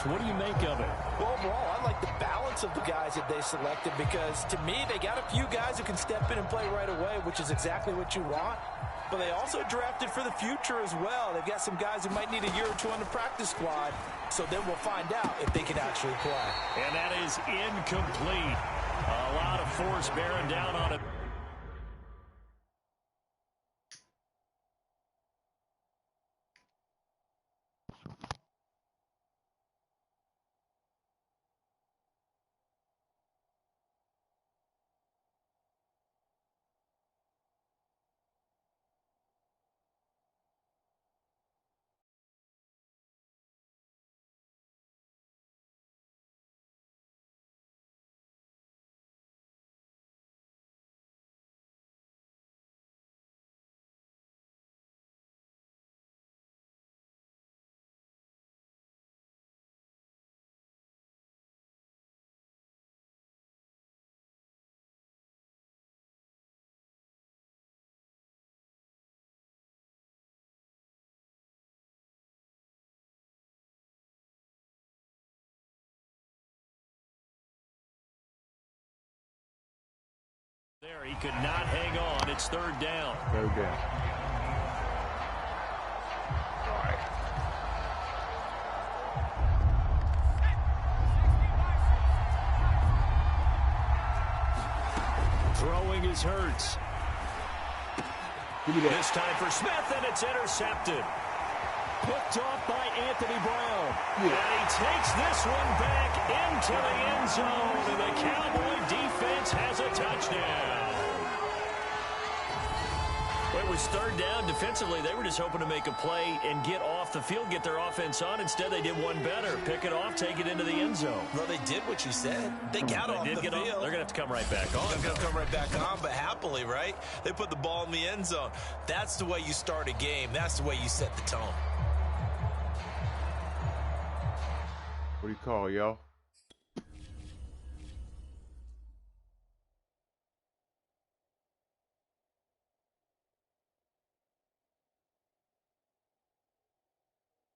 offense. What do you make of it? Well, overall, I like the balance of the guys that they selected because, to me, they got a few guys who can step in and play right away, which is exactly what you want. But they also drafted for the future as well. They've got some guys who might need a year or two on the practice squad, so then we'll find out if they can actually play. And that is incomplete. A lot of force bearing down on it. There, he could not hang on. It's third down. Third down. All right. Throwing is Hurts. This time for Smith, and it's intercepted. Picked off by Anthony Brown. Yeah. And he takes this one back into the end zone, and the Cowboy defense has a touchdown. Well, it was third down. Defensively, they were just hoping to make a play and get off the field, get their offense on. Instead, they did one better. Pick it off, take it into the end zone. Well, they did what you said. They got off the field. They're going to have to come right back on. They're going to come right back on, but happily, right? They put the ball in the end zone. That's the way you start a game. That's the way you set the tone. What do you call, yo?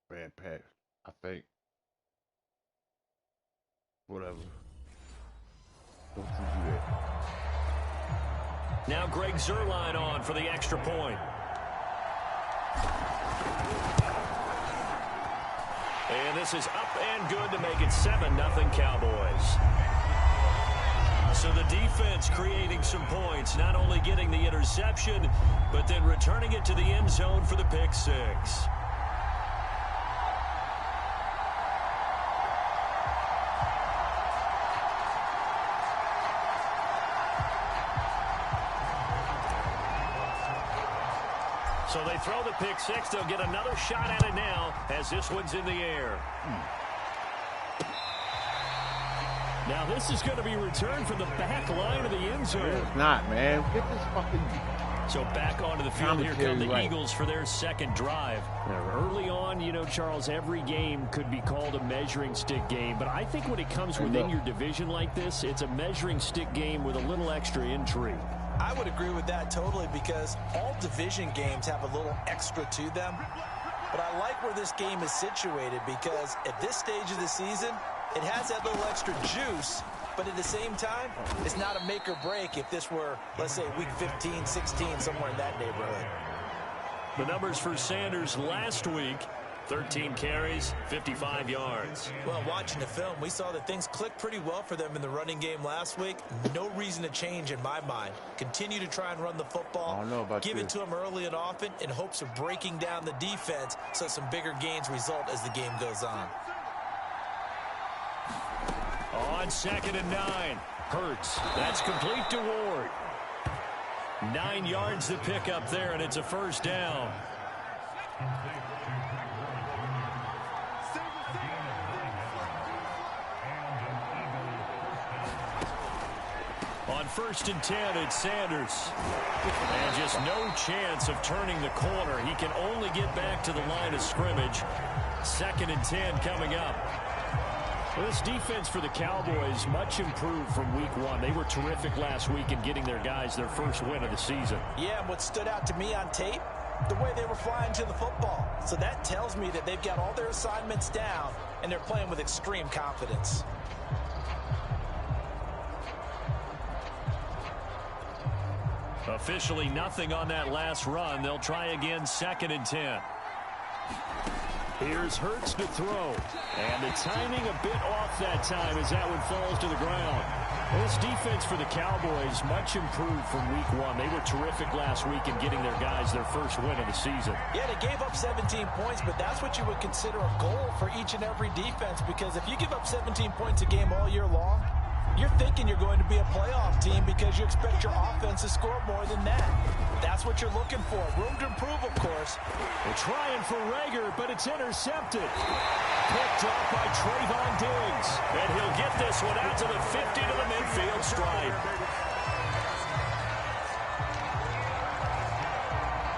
Bad pass, I think. Whatever. Don't you do that. Now Greg Zuerlein on for the extra point. And this is up and good to make it 7-0 Cowboys. So the defense creating some points, not only getting the interception, but then returning it to the end zone for the pick six. So they throw the pick six. They'll get another shot at it now as this one's in the air. Now this is going to be returned from the back line of the end zone. It's not, man. Get this fucking... So back onto the field, here come the Eagles for their second drive. Early on, you know, Charles, every game could be called a measuring stick game. But I think when it comes within your division like this, it's a measuring stick game with a little extra intrigue. I would agree with that totally because all division games have a little extra to them. But I like where this game is situated because at this stage of the season, it has that little extra juice. But at the same time, it's not a make or break if this were, let's say, week 15, 16, somewhere in that neighborhood. The numbers for Sanders last week, 13 carries, 55 yards. Well, watching the film, we saw that things clicked pretty well for them in the running game last week. No reason to change in my mind. Continue to try and run the football. Give it to them early and often in hopes of breaking down the defense so some bigger gains result as the game goes on. On 2nd and 9, Hurts. That's complete to Ward. 9 yards to pick up there, and it's a first down. On 1st and 10, it's Sanders. And just no chance of turning the corner. He can only get back to the line of scrimmage. 2nd and 10 coming up. Well, this defense for the Cowboys much improved from week one. They were terrific last week in getting their guys their first win of the season. Yeah, and what stood out to me on tape, the way they were flying to the football. So that tells me that they've got all their assignments down, and they're playing with extreme confidence. Officially nothing on that last run. They'll try again, 2nd and 10. Here's Hurts to throw. And the timing a bit off that time as that one falls to the ground. This defense for the Cowboys much improved from week 1. They were terrific last week in getting their guys their first win of the season. Yeah, they gave up 17 points, but that's what you would consider a goal for each and every defense, because if you give up 17 points a game all year long, you're thinking you're going to be a playoff team because you expect your offense to score more than that. That's what you're looking for. Room to improve, of course. They're trying for Rager, but it's intercepted. Picked off by Trayvon Diggs. And he'll get this one out to the 50 to the midfield stripe.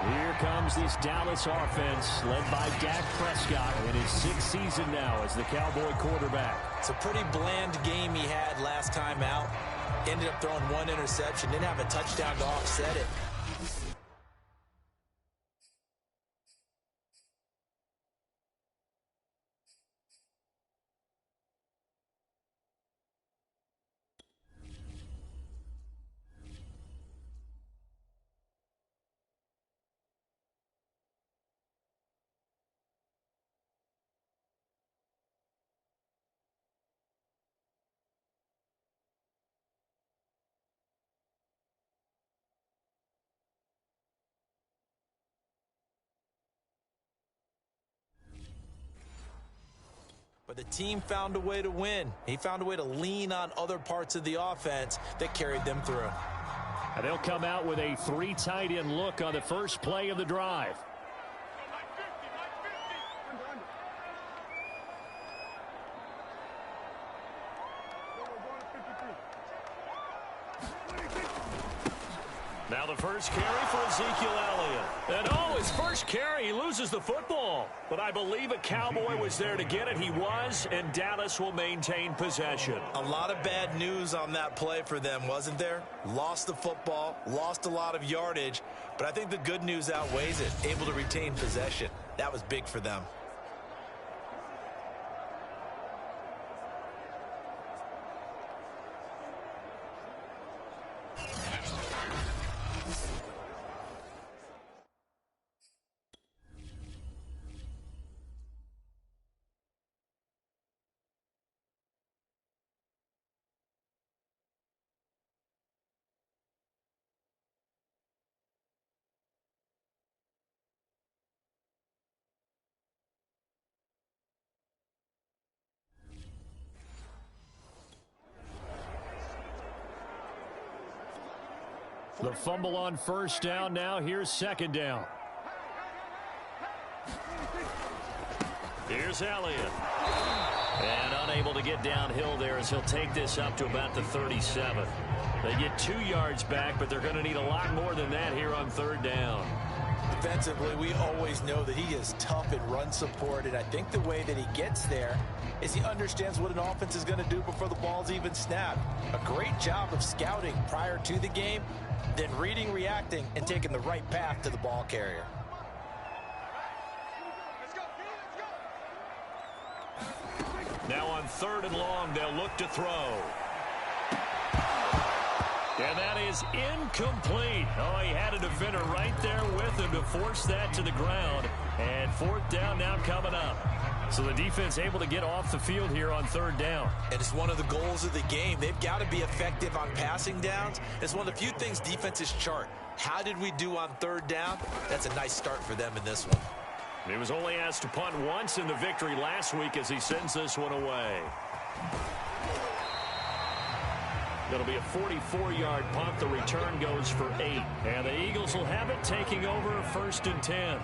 Here comes this Dallas offense, led by Dak Prescott in his 6th season now as the Cowboy quarterback. It's a pretty bland game he had last time out. Ended up throwing 1 interception, didn't have a touchdown to offset it. But the team found a way to win. He found a way to lean on other parts of the offense that carried them through. And they'll come out with a 3 tight end look on the first play of the drive. Now the first carry for Ezekiel Elliott. And his first carry, he loses the football. But I believe a Cowboy was there to get it. He was, and Dallas will maintain possession. A lot of bad news on that play for them, wasn't there? Lost the football, lost a lot of yardage, but I think the good news outweighs it. Able to retain possession. That was big for them. The fumble on first down. Now here's 2nd down. Here's Elliott. And unable to get downhill there as he'll take this up to about the 37. They get 2 yards back, but they're going to need a lot more than that here on 3rd down. Defensively, we always know that he is tough in run support, and I think the way that he gets there is he understands what an offense is going to do before the ball's even snapped. A great job of scouting prior to the game, then reading, reacting, and taking the right path to the ball carrier. Now on 3rd and long, they'll look to throw. And that is incomplete. Oh, he had a defender right there with him to force that to the ground. And 4th down now coming up. So the defense able to get off the field here on 3rd down. And it's one of the goals of the game. They've got to be effective on passing downs. It's one of the few things defenses chart. How did we do on 3rd down? That's a nice start for them in this one. He was only asked to punt once in the victory last week as he sends this one away. It'll be a 44-yard punt. The return goes for 8. And the Eagles will have it, taking over 1st and 10.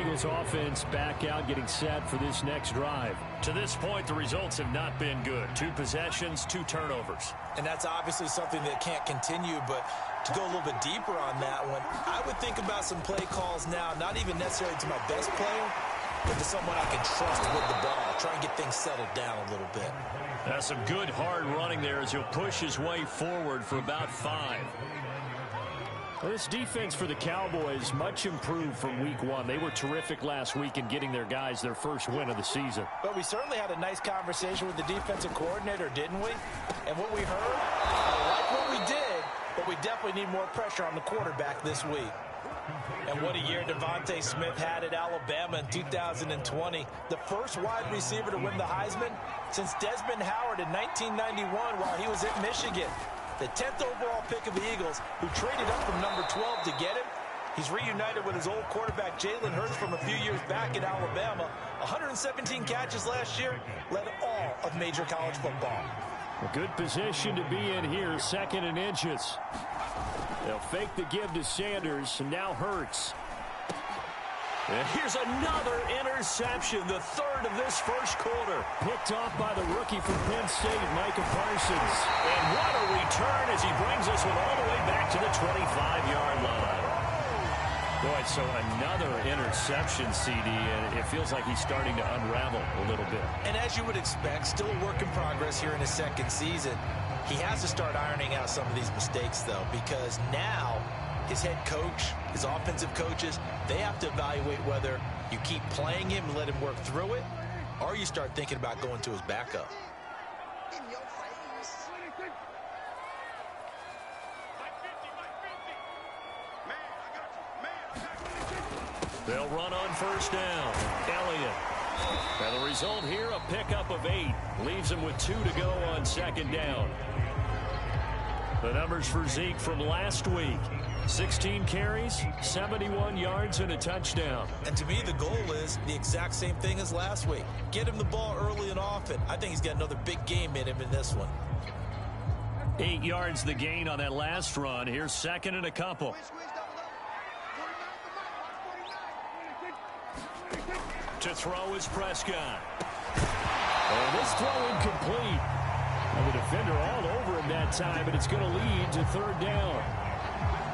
Eagles offense back out, getting set for this next drive. To this point, the results have not been good. 2 possessions, 2 turnovers. And that's obviously something that can't continue, but to go a little bit deeper on that one, I would think about some play calls now, not even necessarily to my best player, but to someone I can trust with the ball. Try and get things settled down a little bit. That's some good hard running there as he'll push his way forward for about 5. Well, this defense for the Cowboys much improved from week one. They were terrific last week in getting their guys their first win of the season. But we certainly had a nice conversation with the defensive coordinator, didn't we? And what we heard, I like what we did, but we definitely need more pressure on the quarterback this week. And what a year Devontae Smith had at Alabama in 2020. The first wide receiver to win the Heisman since Desmond Howard in 1991 while he was at Michigan. The 10th overall pick of the Eagles, who traded up from number 12 to get him. He's reunited with his old quarterback, Jalen Hurts, from a few years back at Alabama. 117 catches last year, led all of major college football. A good position to be in here, 2nd and inches. They'll fake the give to Sanders, and now Hurts. And here's another interception, the third of this first quarter. Picked off by the rookie from Penn State, Micah Parsons. And what a return as he brings us all the way back to the 25-yard line. Boy, so another interception, CD, and it feels like he's starting to unravel a little bit. And as you would expect, still a work in progress here in his second season. He has to start ironing out some of these mistakes, though, because now his head coach, his offensive coaches, they have to evaluate whether you keep playing him and let him work through it, or you start thinking about going to his backup. They'll run on first down. Elliott. And the result here, a pickup of 8. Leaves him with 2 to go on 2nd down. The numbers for Zeke from last week. 16 carries, 71 yards, and a touchdown. And to me, the goal is the exact same thing as last week. Get him the ball early and often. I think he's got another big game in him in this one. 8 yards the gain on that last run. Here's 2nd and a couple. To throw is Prescott. And this throw incomplete. And the defender all over him that time, but it's going to lead to 3rd down.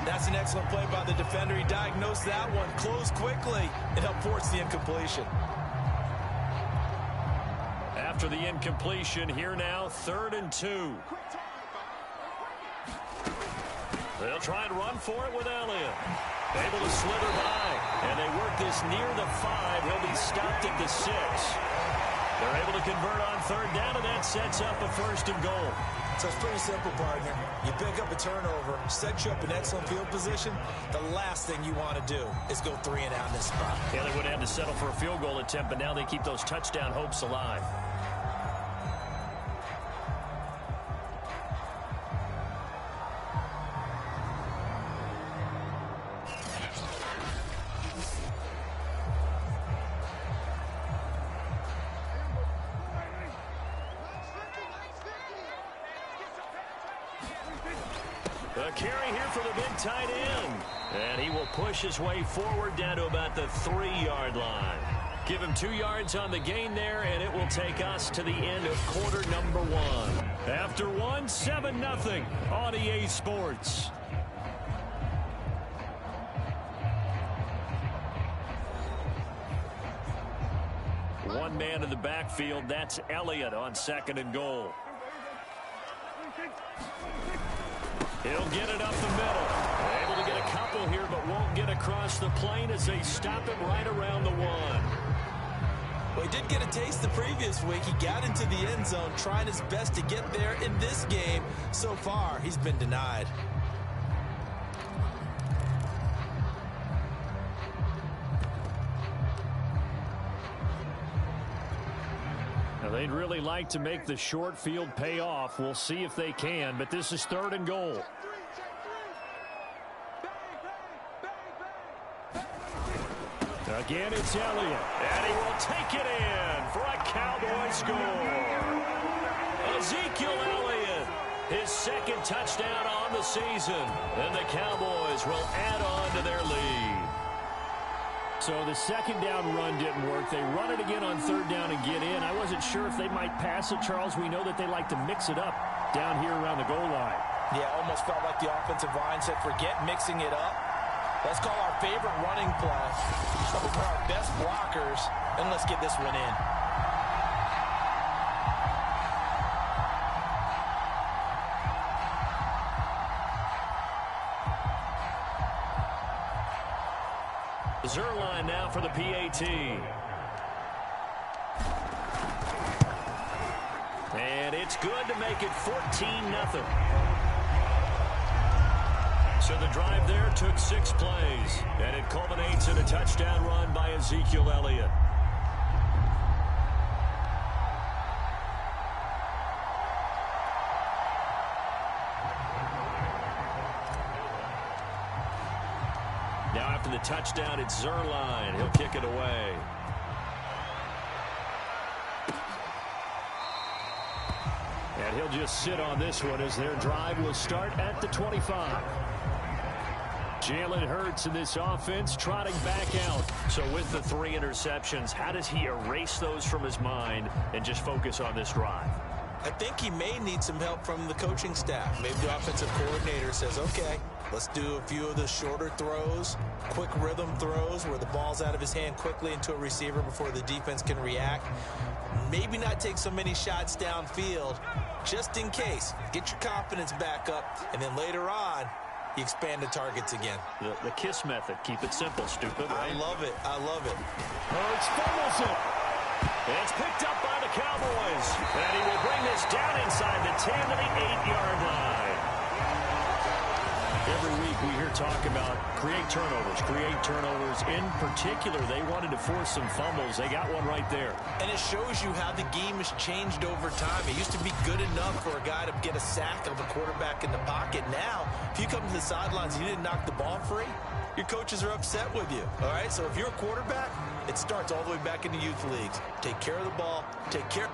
That's an excellent play by the defender. He diagnosed that one, closed quickly, and helped force the incompletion. After the incompletion, here now, 3rd and 2. They'll try and run for it with Elliott. Able to slither by, and they work this near the 5. He'll be stopped at the 6. They're able to convert on 3rd down, and that sets up a 1st and goal. So it's pretty simple, partner. You pick up a turnover, set you up in excellent field position. The last thing you want to do is go 3 and out in this spot. Yeah, they would have to settle for a field goal attempt, but now they keep those touchdown hopes alive. A carry here for the big tight end. And he will push his way forward down to about the 3-yard line. Give him 2 yards on the gain there, and it will take us to the end of quarter number 1. After 1, 7-0 on EA Sports. One man in the backfield, that's Elliott on 2nd and goal. He'll get it up the middle. Able to get a couple here, but won't get across the plane as they stop him right around the 1. Well, he did get a taste the previous week. He got into the end zone, trying his best to get there in this game. So far, he's been denied. Now, they'd really like to make the short field pay off. We'll see if they can, but this is 3rd and goal. Again, it's Elliott, and he will take it in for a Cowboy score. Ezekiel Elliott, his 2nd touchdown on the season, and the Cowboys will add on to their lead. So the 2nd down run didn't work. They run it again on 3rd down and get in. I wasn't sure if they might pass it, Charles. We know that they like to mix it up down here around the goal line. Yeah, almost felt like the offensive line said, forget mixing it up. Let's call our favorite running play. Some of our best blockers, and let's get this one in. Zerline now for the PAT. And it's good to make it 14-0. So the drive there took 6 plays, and it culminates in a touchdown run by Ezekiel Elliott. Now after the touchdown, it's Zerline. He'll kick it away. And he'll just sit on this one as their drive will start at the 25. Jalen Hurts in this offense trotting back out. So with the 3 interceptions, how does he erase those from his mind and just focus on this drive? I think he may need some help from the coaching staff. Maybe the offensive coordinator says, okay, let's do a few of the shorter throws, quick rhythm throws where the ball's out of his hand quickly into a receiver before the defense can react. Maybe not take so many shots downfield just in case. Get your confidence back up, and then later on, you expand the targets again. The KISS method. Keep it simple, stupid. Right? I love it. I love it. Hurts fumbles it. It's picked up by the Cowboys. And he will bring this down inside the 10 to the 8-yard line. Every week we hear talk about create turnovers. In particular, they wanted to force some fumbles. They got one right there. And it shows you how the game has changed over time. It used to be good enough for a guy to get a sack of a quarterback in the pocket. Now, if you come to the sidelines and you didn't knock the ball free, your coaches are upset with you. All right? So if you're a quarterback, it starts all the way back in the youth leagues. Take care of the ball. Take care.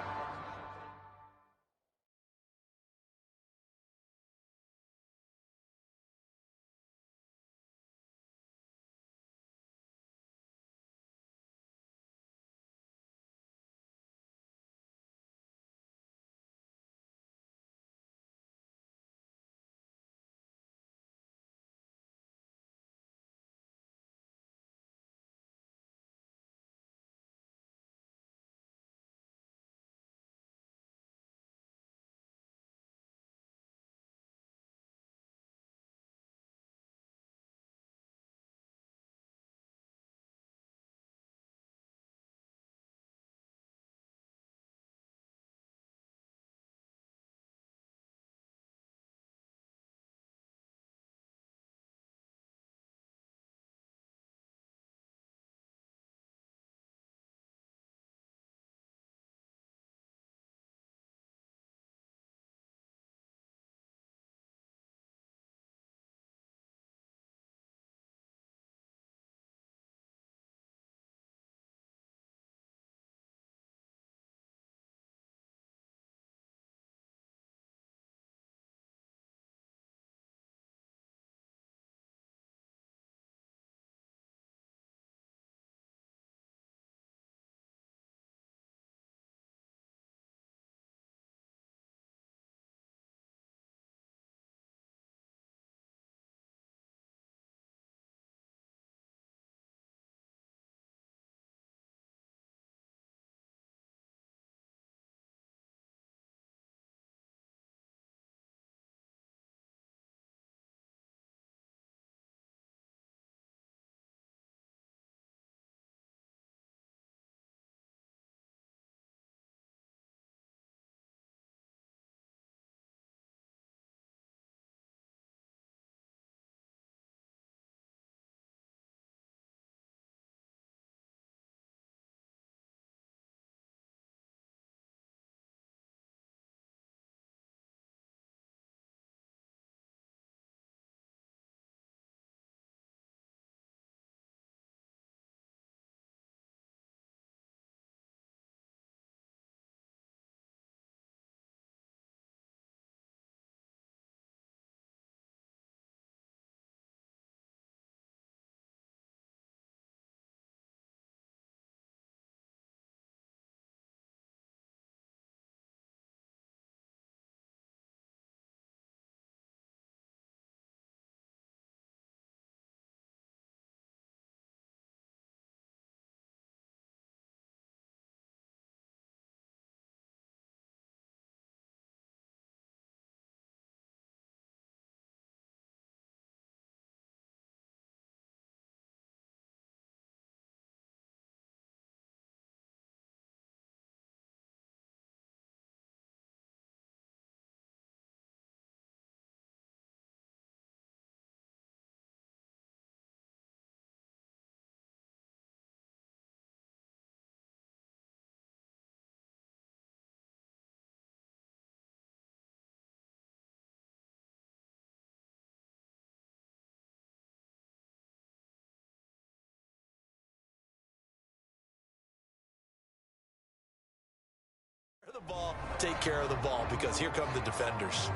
ball, take care of the ball, because here come the defenders.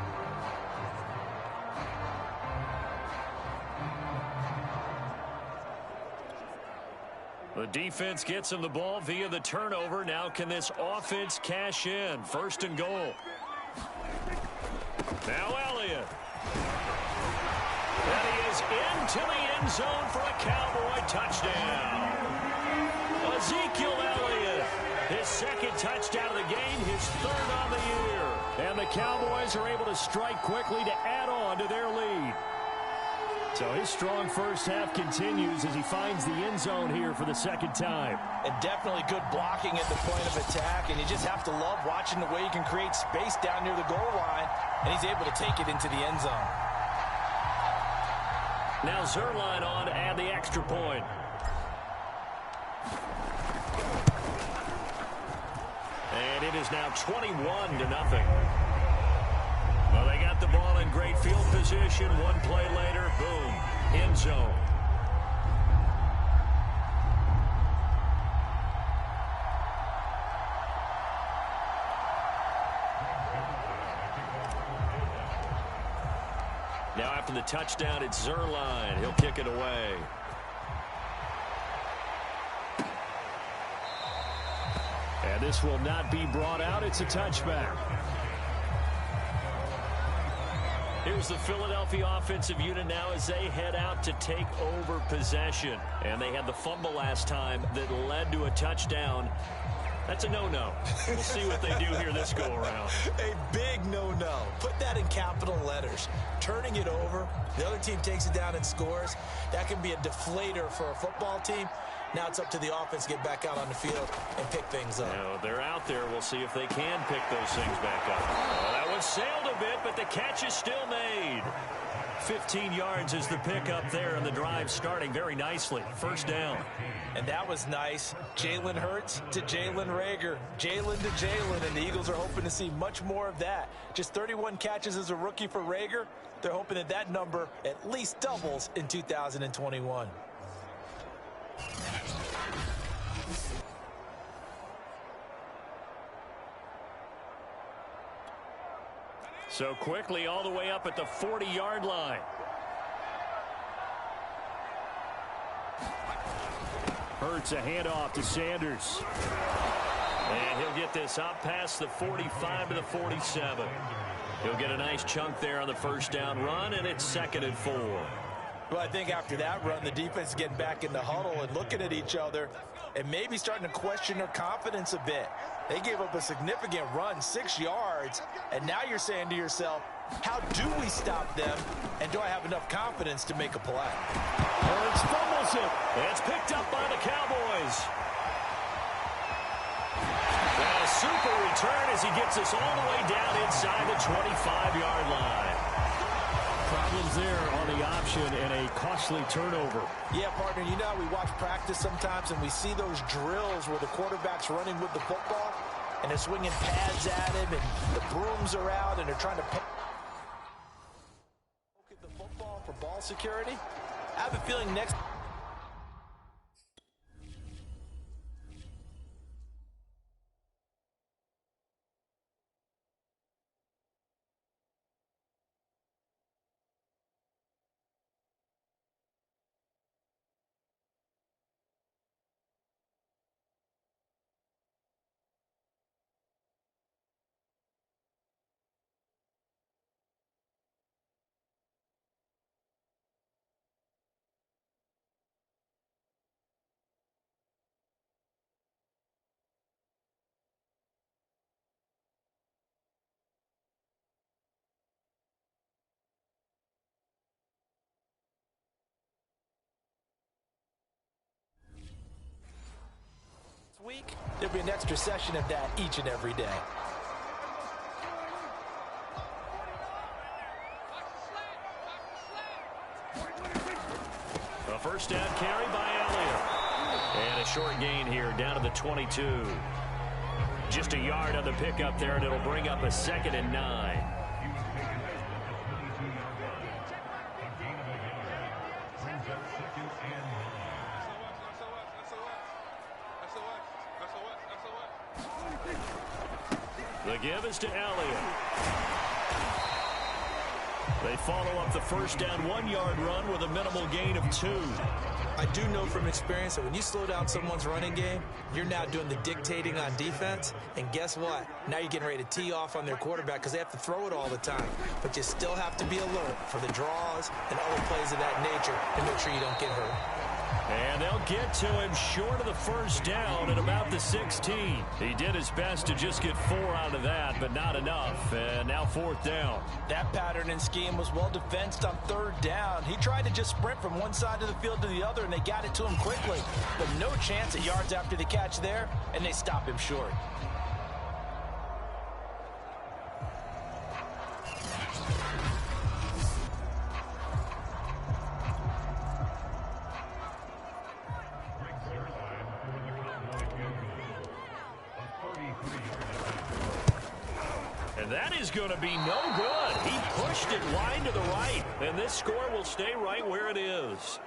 The defense gets him the ball via the turnover. Now can this offense cash in? First and goal. Now Elliott. And he is into the end zone for a Cowboy touchdown. Ezekiel Elliott, his second touchdown of the game, his third on the year. And the Cowboys are able to strike quickly to add on to their lead. So his strong first half continues as he finds the end zone here for the second time. And definitely good blocking at the point of attack, and you just have to love watching the way he can create space down near the goal line, and he's able to take it into the end zone. Now Zerline on to add the extra point. And it is now 21-0. Well, they got the ball in great field position. One play later, boom, end zone. Now after the touchdown, it's Zerline. He'll kick it away. And this will not be brought out. It's a touchback. Here's the Philadelphia offensive unit now as they head out to take over possession. And they had the fumble last time that led to a touchdown. That's a no-no. We'll see what they do here this go-around. A big no-no. Put that in capital letters. Turning it over, the other team takes it down and scores. That can be a deflator for a football team. Now it's up to the offense to get back out on the field and pick things up. Now, they're out there. We'll see if they can pick those things back up. Oh, that one sailed a bit, but the catch is still made. 15 yards is the pickup there, and the drive starting very nicely. First down. And that was nice. Jalen Hurts to Jalen Reagor. Jalen to Jalen, and the Eagles are hoping to see much more of that. Just 31 catches as a rookie for Reagor. They're hoping that that number at least doubles in 2021. So quickly all the way up at the 40-yard line. Hurts a handoff to Sanders. And he'll get this up past the 45 to the 47. He'll get a nice chunk there on the first down run, and it's 2nd and 4. Well, I think after that run, the defense is getting back in the huddle and looking at each other and maybe starting to question their confidence a bit. They gave up a significant run, 6 yards, and now you're saying to yourself, how do we stop them, and do I have enough confidence to make a play? Hurts fumbles it. It's picked up by the Cowboys. And a super return as he gets us all the way down inside the 25-yard line. Problems there on the option and a costly turnover. Yeah, partner, you know how we watch practice sometimes and we see those drills where the quarterback's running with the football and they're swinging pads at him and the brooms are out and they're trying to poke at the football for ball security. I have a feeling next... week, there'll be an extra session of that each and every day. A first down carry by Elliott. And a short gain here down to the 22. Just a yard on the pickup there, and it'll bring up a 2nd and 9. The give is to Elliott. They follow up the first down 1-yard run with a minimal gain of 2. I do know from experience that when you slow down someone's running game, you're now doing the dictating on defense. And guess what? Now you're getting ready to tee off on their quarterback because they have to throw it all the time. But you still have to be alert for the draws and other plays of that nature to make sure you don't get hurt. And they'll get to him short of the first down at about the 16. He did his best to just get 4 out of that, but not enough. And now 4th down. That pattern and scheme was well defensed on 3rd down. He tried to just sprint from one side of the field to the other, and they got it to him quickly. But no chance at yards after the catch there, and they stop him short. That is going to be no good. He pushed it wide to the right, and this score will stay right where it is.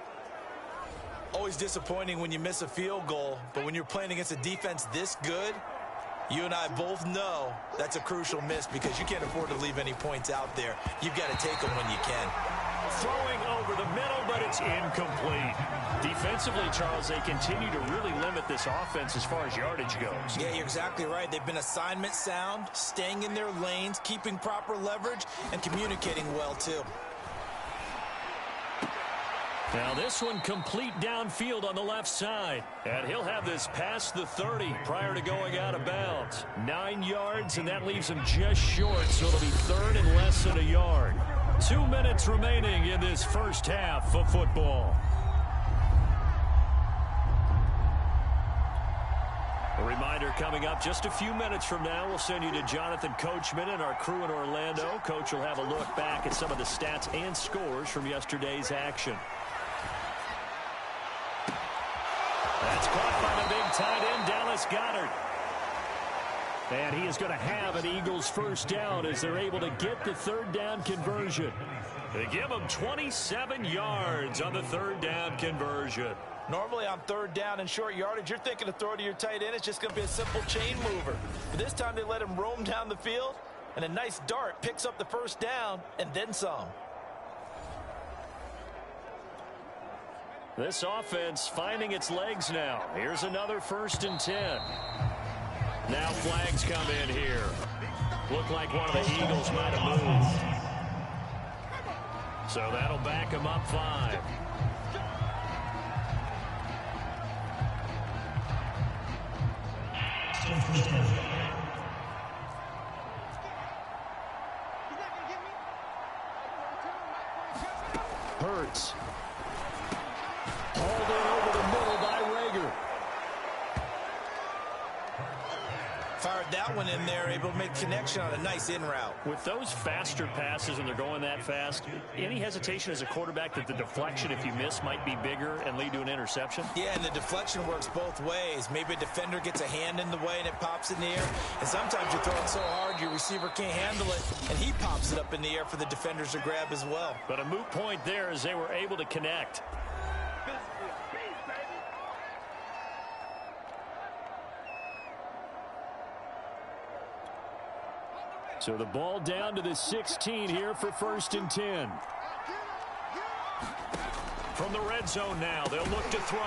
Always disappointing when you miss a field goal, but when you're playing against a defense this good, you and I both know that's a crucial miss because you can't afford to leave any points out there. You've got to take them when you can. Throwing over the middle, but it's incomplete. Defensively, Charles, they continue to really limit this offense as far as yardage goes. Yeah, you're exactly right. They've been assignment sound, staying in their lanes, keeping proper leverage, and communicating well, too. Now this one complete downfield on the left side. And he'll have this past the 30 prior to going out of bounds. 9 yards, and that leaves him just short, so it'll be 3rd and less than a yard. 2 minutes remaining in this first half of football. A reminder coming up just a few minutes from now, we'll send you to Jonathan Coachman and our crew in Orlando. Coach will have a look back at some of the stats and scores from yesterday's action. That's caught by the big tight end, Dallas Goedert. And he is going to have an Eagles first down as they're able to get the 3rd down conversion. They give him 27 yards on the 3rd down conversion. Normally on 3rd down and short yardage, you're thinking to throw to your tight end. It's just going to be a simple chain mover. But this time they let him roam down the field, and a nice dart picks up the first down and then some. This offense finding its legs now. Here's another 1st and 10. Now flags come in here. Looked like one of the Eagles might have moved. So that'll back him up 5. Hurts. Hauled in over the middle by Rager. Fired that one in there, able to make connection on a nice in route. With those faster passes and they're going that fast, any hesitation as a quarterback that the deflection, if you miss, might be bigger and lead to an interception? Yeah, and the deflection works both ways. Maybe a defender gets a hand in the way and it pops in the air. And sometimes you throw it so hard your receiver can't handle it, and he pops it up in the air for the defenders to grab as well. But a moot point there as they were able to connect. So the ball down to the 16 here for 1st and 10. From the red zone now, they'll look to throw.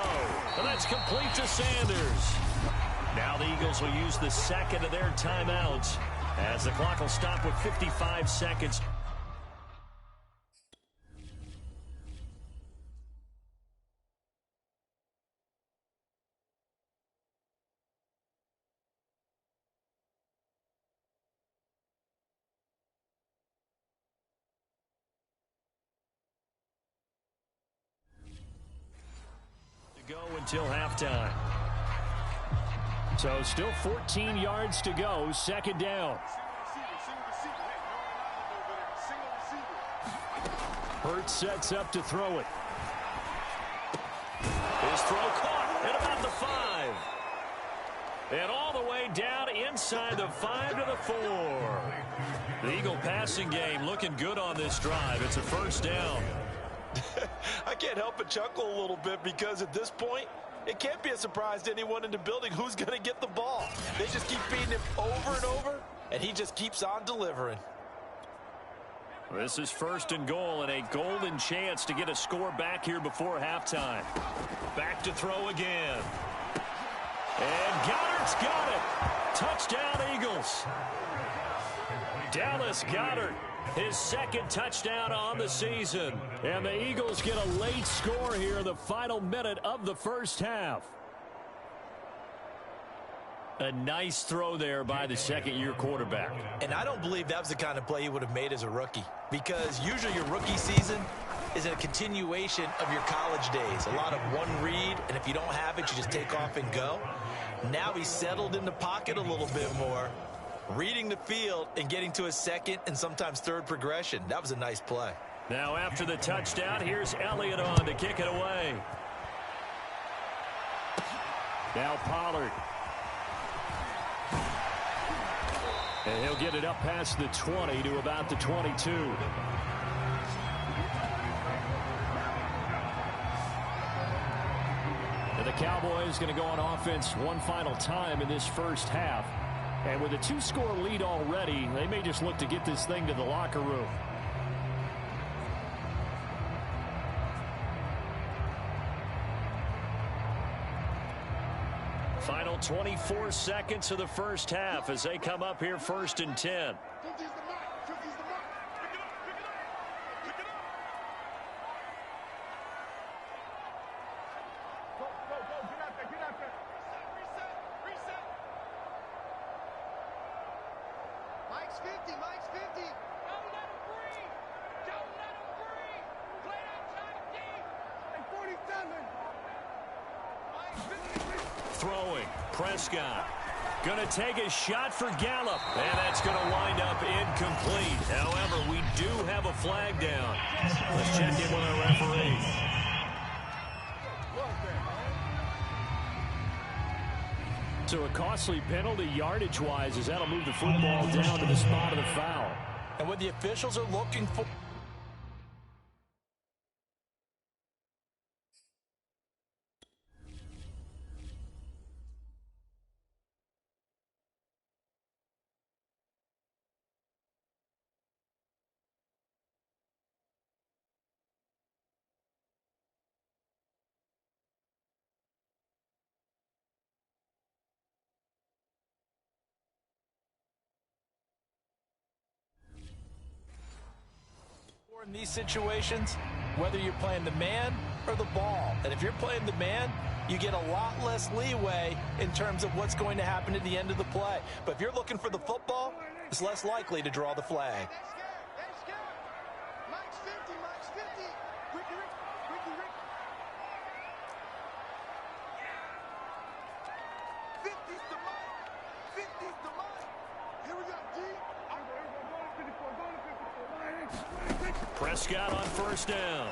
And that's complete to Sanders. Now the Eagles will use the 2nd of their timeouts as the clock will stop with 55 seconds. Go until halftime. So still 14 yards to go, 2nd down. Hurts sets up to throw it. His throw caught at about the 5. And all the way down inside the 5 to the 4. The Eagle passing game looking good on this drive. It's a 1st down. I can't help but chuckle a little bit because at this point, it can't be a surprise to anyone in the building who's going to get the ball. They just keep feeding him over and over, and he just keeps on delivering. This is 1st and goal and a golden chance to get a score back here before halftime. Back to throw again. And Goddard's got it. Touchdown, Eagles. Dallas Goedert, his 2nd touchdown on the season. And the Eagles get a late score here in the final minute of the first half. A nice throw there by the 2nd-year quarterback. And I don't believe that was the kind of play he would have made as a rookie, because usually your rookie season is a continuation of your college days. A lot of one read, and if you don't have it, you just take off and go. Now he's settled in the pocket a little bit more, reading the field and getting to his 2nd and sometimes 3rd progression. That was a nice play. Now after the touchdown, here's Elliott on to kick it away. Now Pollard. And he'll get it up past the 20 to about the 22. And the Cowboys going to go on offense one final time in this first half. And with a 2-score lead already, they may just look to get this thing to the locker room. Final 24 seconds of the first half as they come up here 1st and 10. Mike's 50. Don't let him breathe. Don't let him breathe. Play that time deep. And 47. Throwing, Prescott. Going to take a shot for Gallup. And that's going to wind up incomplete. However, we do have a flag down. Let's check in with our referee. So a costly penalty yardage-wise as that'll move the football down to the spot of the foul. And what the officials are looking for... in these situations, whether you're playing the man or the ball. And if you're playing the man, you get a lot less leeway in terms of what's going to happen at the end of the play. But if you're looking for the football, it's less likely to draw the flag. Mike's 50. Ricky. 50's the Mike. 50's the Mike. Here we go, D. Prescott on 1st down.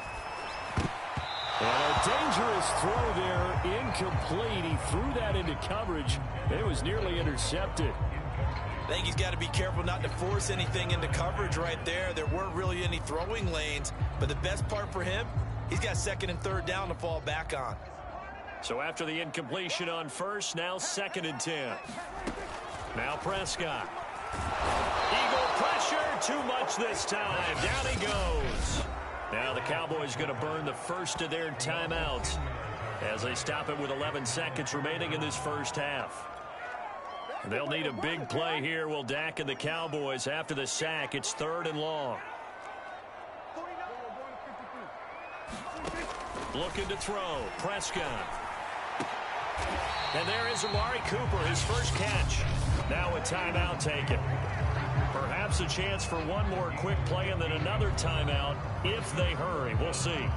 And a dangerous throw there, incomplete. He threw that into coverage. It was nearly intercepted. I think he's got to be careful not to force anything into coverage right there. There weren't really any throwing lanes, but the best part for him, he's got 2nd and 3rd down to fall back on. So after the incompletion on 1st, now 2nd and 10. Now Prescott. Eagle pressure, too much this time. Down he goes. Now the Cowboys going to burn the first of their timeouts as they stop it with 11 seconds remaining in this first half. They'll need a big play here. Will Dak and the Cowboys after the sack. It's 3rd and long. Looking to throw. Prescott. And there is Amari Cooper, his first catch. Now a timeout taken. Perhaps a chance for one more quick play and then another timeout if they hurry. We'll see.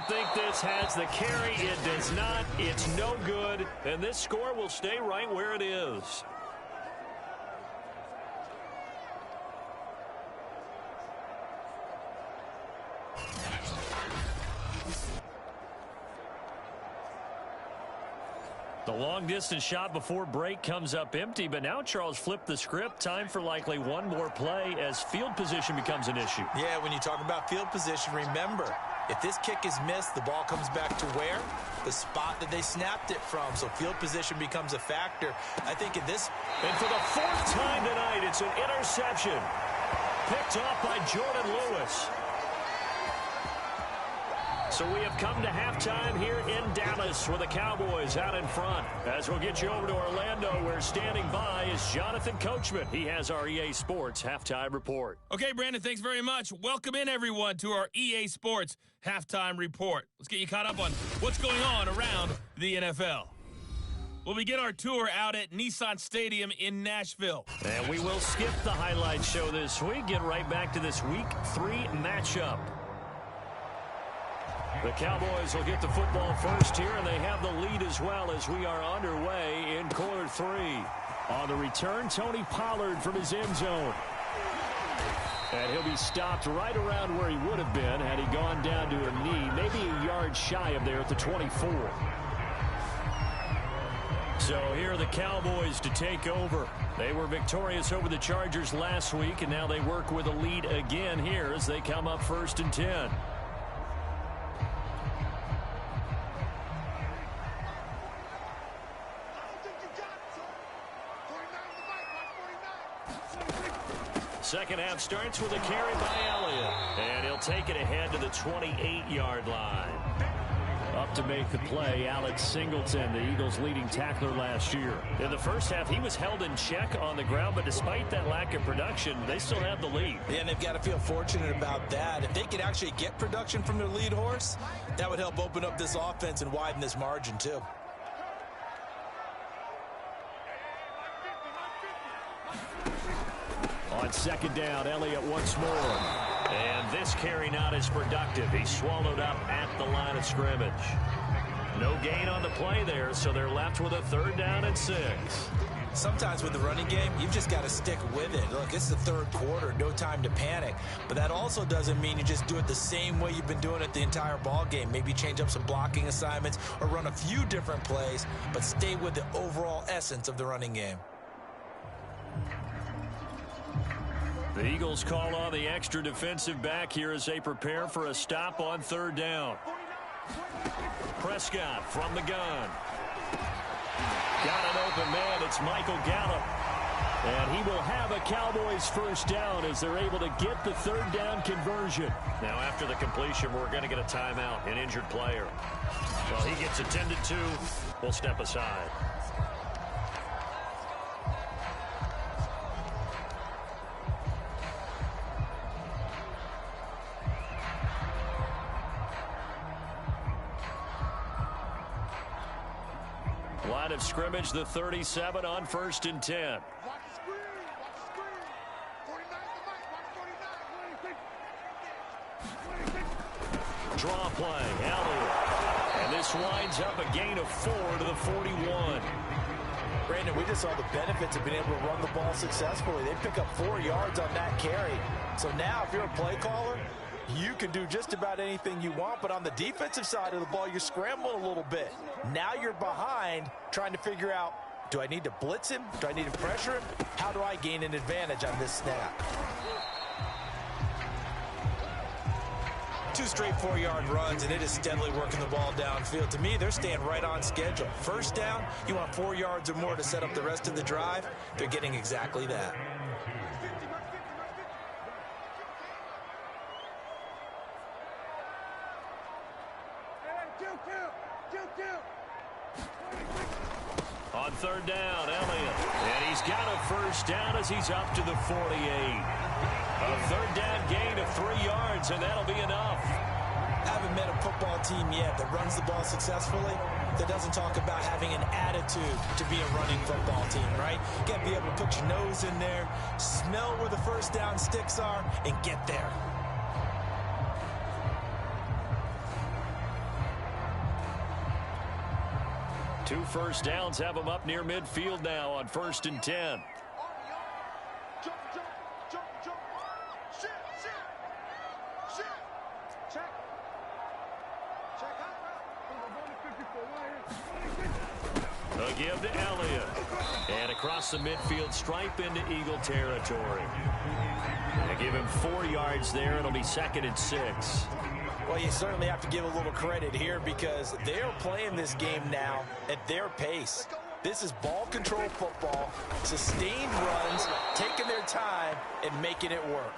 Think this has the carry. It does not. It's no good. And this score will stay right where it is. The long-distance shot before break comes up empty, but now Charles flipped the script. Time for likely one more play as field position becomes an issue. Yeah, when you talk about field position, remember, if this kick is missed, the ball comes back to where? The spot that they snapped it from. So field position becomes a factor. I think in this... And for the fourth time tonight, it's an interception. Picked off by Jordan Lewis. So we have come to halftime here in Dallas with the Cowboys out in front. As we'll get you over to Orlando, where standing by is Jonathan Coachman. He has our EA Sports halftime report. Okay, Brandon, thanks very much. Welcome in, everyone, to our EA Sports halftime report. Let's get you caught up on what's going on around the NFL. We'll begin our tour out at Nissan Stadium in Nashville. And we will skip the highlight show this week. Get right back to this Week 3 matchup. The Cowboys will get the football first here, and they have the lead as well as we are underway in quarter 3. On the return, Tony Pollard from his end zone. And he'll be stopped right around where he would have been had he gone down to a knee, maybe a yard shy of there at the 24. So here are the Cowboys to take over. They were victorious over the Chargers last week, and now they work with a lead again here as they come up 1st and 10. Second half starts with a carry by Elliott. And he'll take it ahead to the 28-yard line. Up to make the play, Alex Singleton, the Eagles' leading tackler last year. In the first half, he was held in check on the ground, but despite that lack of production, they still have the lead. Yeah, and they've got to feel fortunate about that. If they could actually get production from their lead horse, that would help open up this offense and widen this margin, too. On second down, Elliott once more. And this carry not as productive. He's swallowed up at the line of scrimmage. No gain on the play there, so they're left with a 3rd down and 6. Sometimes with the running game, you've just got to stick with it. Look, it's the 3rd quarter, no time to panic. But that also doesn't mean you just do it the same way you've been doing it the entire ball game. Maybe change up some blocking assignments or run a few different plays, but stay with the overall essence of the running game. The Eagles call on the extra defensive back here as they prepare for a stop on 3rd down. Prescott from the gun. Got an open man. It's Michael Gallup. And he will have a Cowboys 1st down as they're able to get the 3rd down conversion. Now, after the completion, we're going to get a timeout, an injured player. Well, he gets attended to. We'll step aside. Line of scrimmage, the 37 on 1st and 10. Watch the screen. Watch the screen. 49 to Mike. Watch 49. 26. Draw play, Elliott. And this winds up a gain of 4 to the 41. Brandon, we just saw the benefits of being able to run the ball successfully. They pick up 4 yards on that carry. So now if you're a play caller, you can do just about anything you want, but on the defensive side of the ball, you're scrambling a little bit. Now you're behind trying to figure out, do I need to blitz him? Do I need to pressure him? How do I gain an advantage on this snap? 2 straight 4-yard runs, and it is steadily working the ball downfield. To me, they're staying right on schedule. 1st down, you want 4 yards or more to set up the rest of the drive. They're getting exactly that. On 3rd down, Elliott. And he's got a 1st down as he's up to the 48. A 3rd down gain of 3 yards, and that'll be enough. I haven't met a football team yet that runs the ball successfully that doesn't talk about having an attitude to be a running football team, right? You got to be able to put your nose in there, smell where the 1st down sticks are, and get there. Two 1st downs have them up near midfield now on 1st and 10. Jump, jump, jump, jump. Shit, shit. Shit. Check. Check out. A give to Elliott. And across the midfield stripe into Eagle territory. They give him 4 yards there. It'll be 2nd and 6. Well, you certainly have to give a little credit here because they're playing this game now at their pace. This is ball control football, sustained runs, taking their time, and making it work.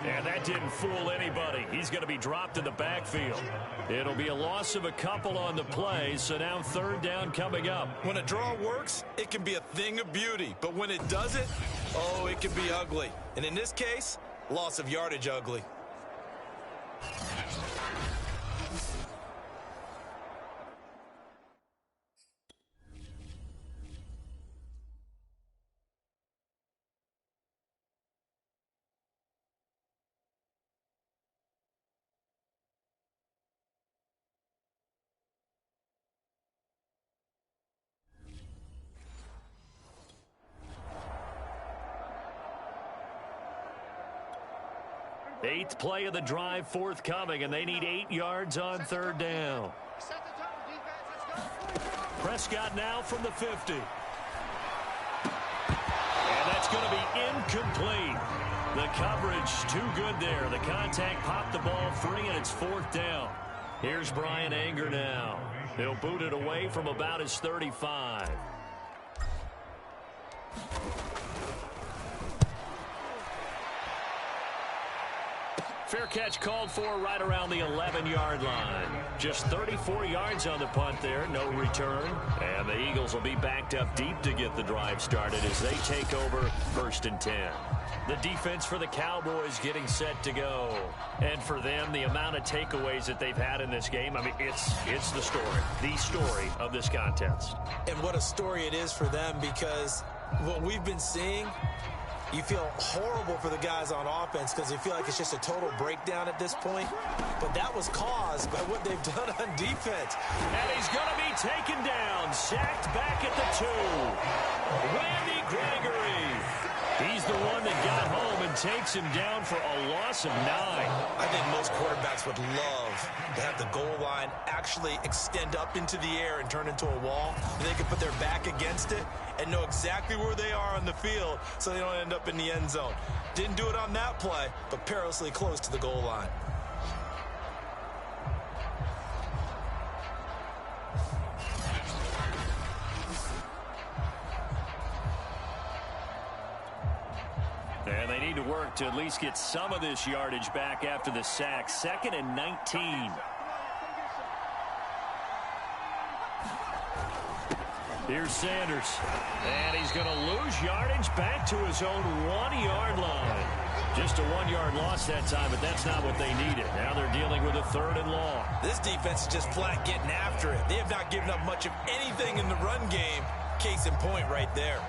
And that didn't fool anybody. He's going to be dropped in the backfield. It'll be a loss of a couple on the play, so now 3rd down coming up. When a draw works, it can be a thing of beauty. But when it doesn't, oh, it can be ugly. And in this case, loss of yardage ugly. Eighth play of the drive forthcoming, and they need 8 yards on 3rd down. Prescott now from the 50. And that's going to be incomplete. The coverage too good there. The contact popped the ball free, and it's 4th down. Here's Brian Anger now. He'll boot it away from about his 35. Fair catch called for right around the 11-yard line. Just 34 yards on the punt there, no return. And the Eagles will be backed up deep to get the drive started as they take over 1st and 10. The defense for the Cowboys getting set to go. And for them, the amount of takeaways that they've had in this game, I mean, it's the story of this contest. And what a story it is for them because what we've been seeing, you feel horrible for the guys on offense because you feel like it's just a total breakdown at this point. But that was caused by what they've done on defense. And he's going to be taken down, sacked back at the 2. Randy Gregory. He's the one that got home and takes him down for a loss of 9. I think most quarterbacks would love to have the goal line actually extend up into the air and turn into a wall. They can put their back against it and know exactly where they are on the field so they don't end up in the end zone. Didn't do it on that play, but perilously close to the goal line. And they need to work to at least get some of this yardage back after the sack. 2nd and 19. Here's Sanders. And he's going to lose yardage back to his own 1-yard line. Just a 1-yard loss that time, but that's not what they needed. Now they're dealing with a 3rd and long. This defense is just flat getting after it. They have not given up much of anything in the run game. Case in point right there.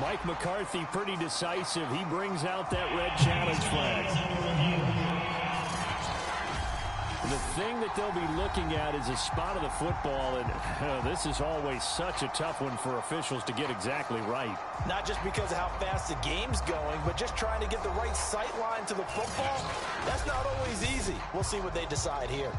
Mike McCarthy pretty decisive. He brings out that red challenge flag. The thing that they'll be looking at is a spot of the football, and this is always such a tough one for officials to get exactly right. Not just because of how fast the game's going, but just trying to get the right sight line to the football. That's not always easy. We'll see what they decide here.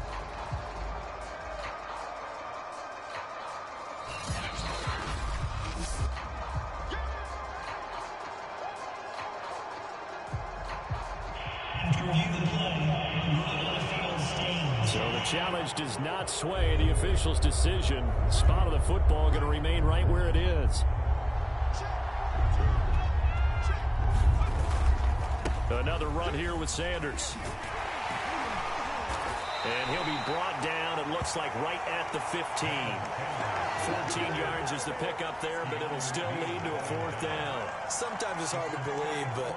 So the challenge does not sway the official's decision. Spot of the football going to remain right where it is. Another run here with Sanders. And he'll be brought down, it looks like, right at the 15. 14 yards is the pickup there, but it'll still lead to a 4th down. Sometimes it's hard to believe, but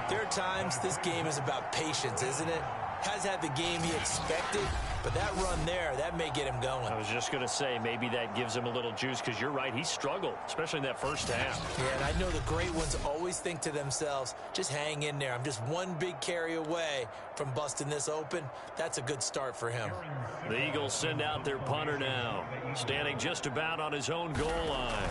there are times this game is about patience, isn't it? Has had the game he expected, But that run there, that may get him going. I was just going to say, maybe that gives him a little juice, because you're right, he struggled, especially in that first half. Yeah, and I know the great ones always think to themselves, just hang in there. I'm just one big carry away from busting this open. That's a good start for him. The Eagles send out their punter now, standing just about on his own goal line.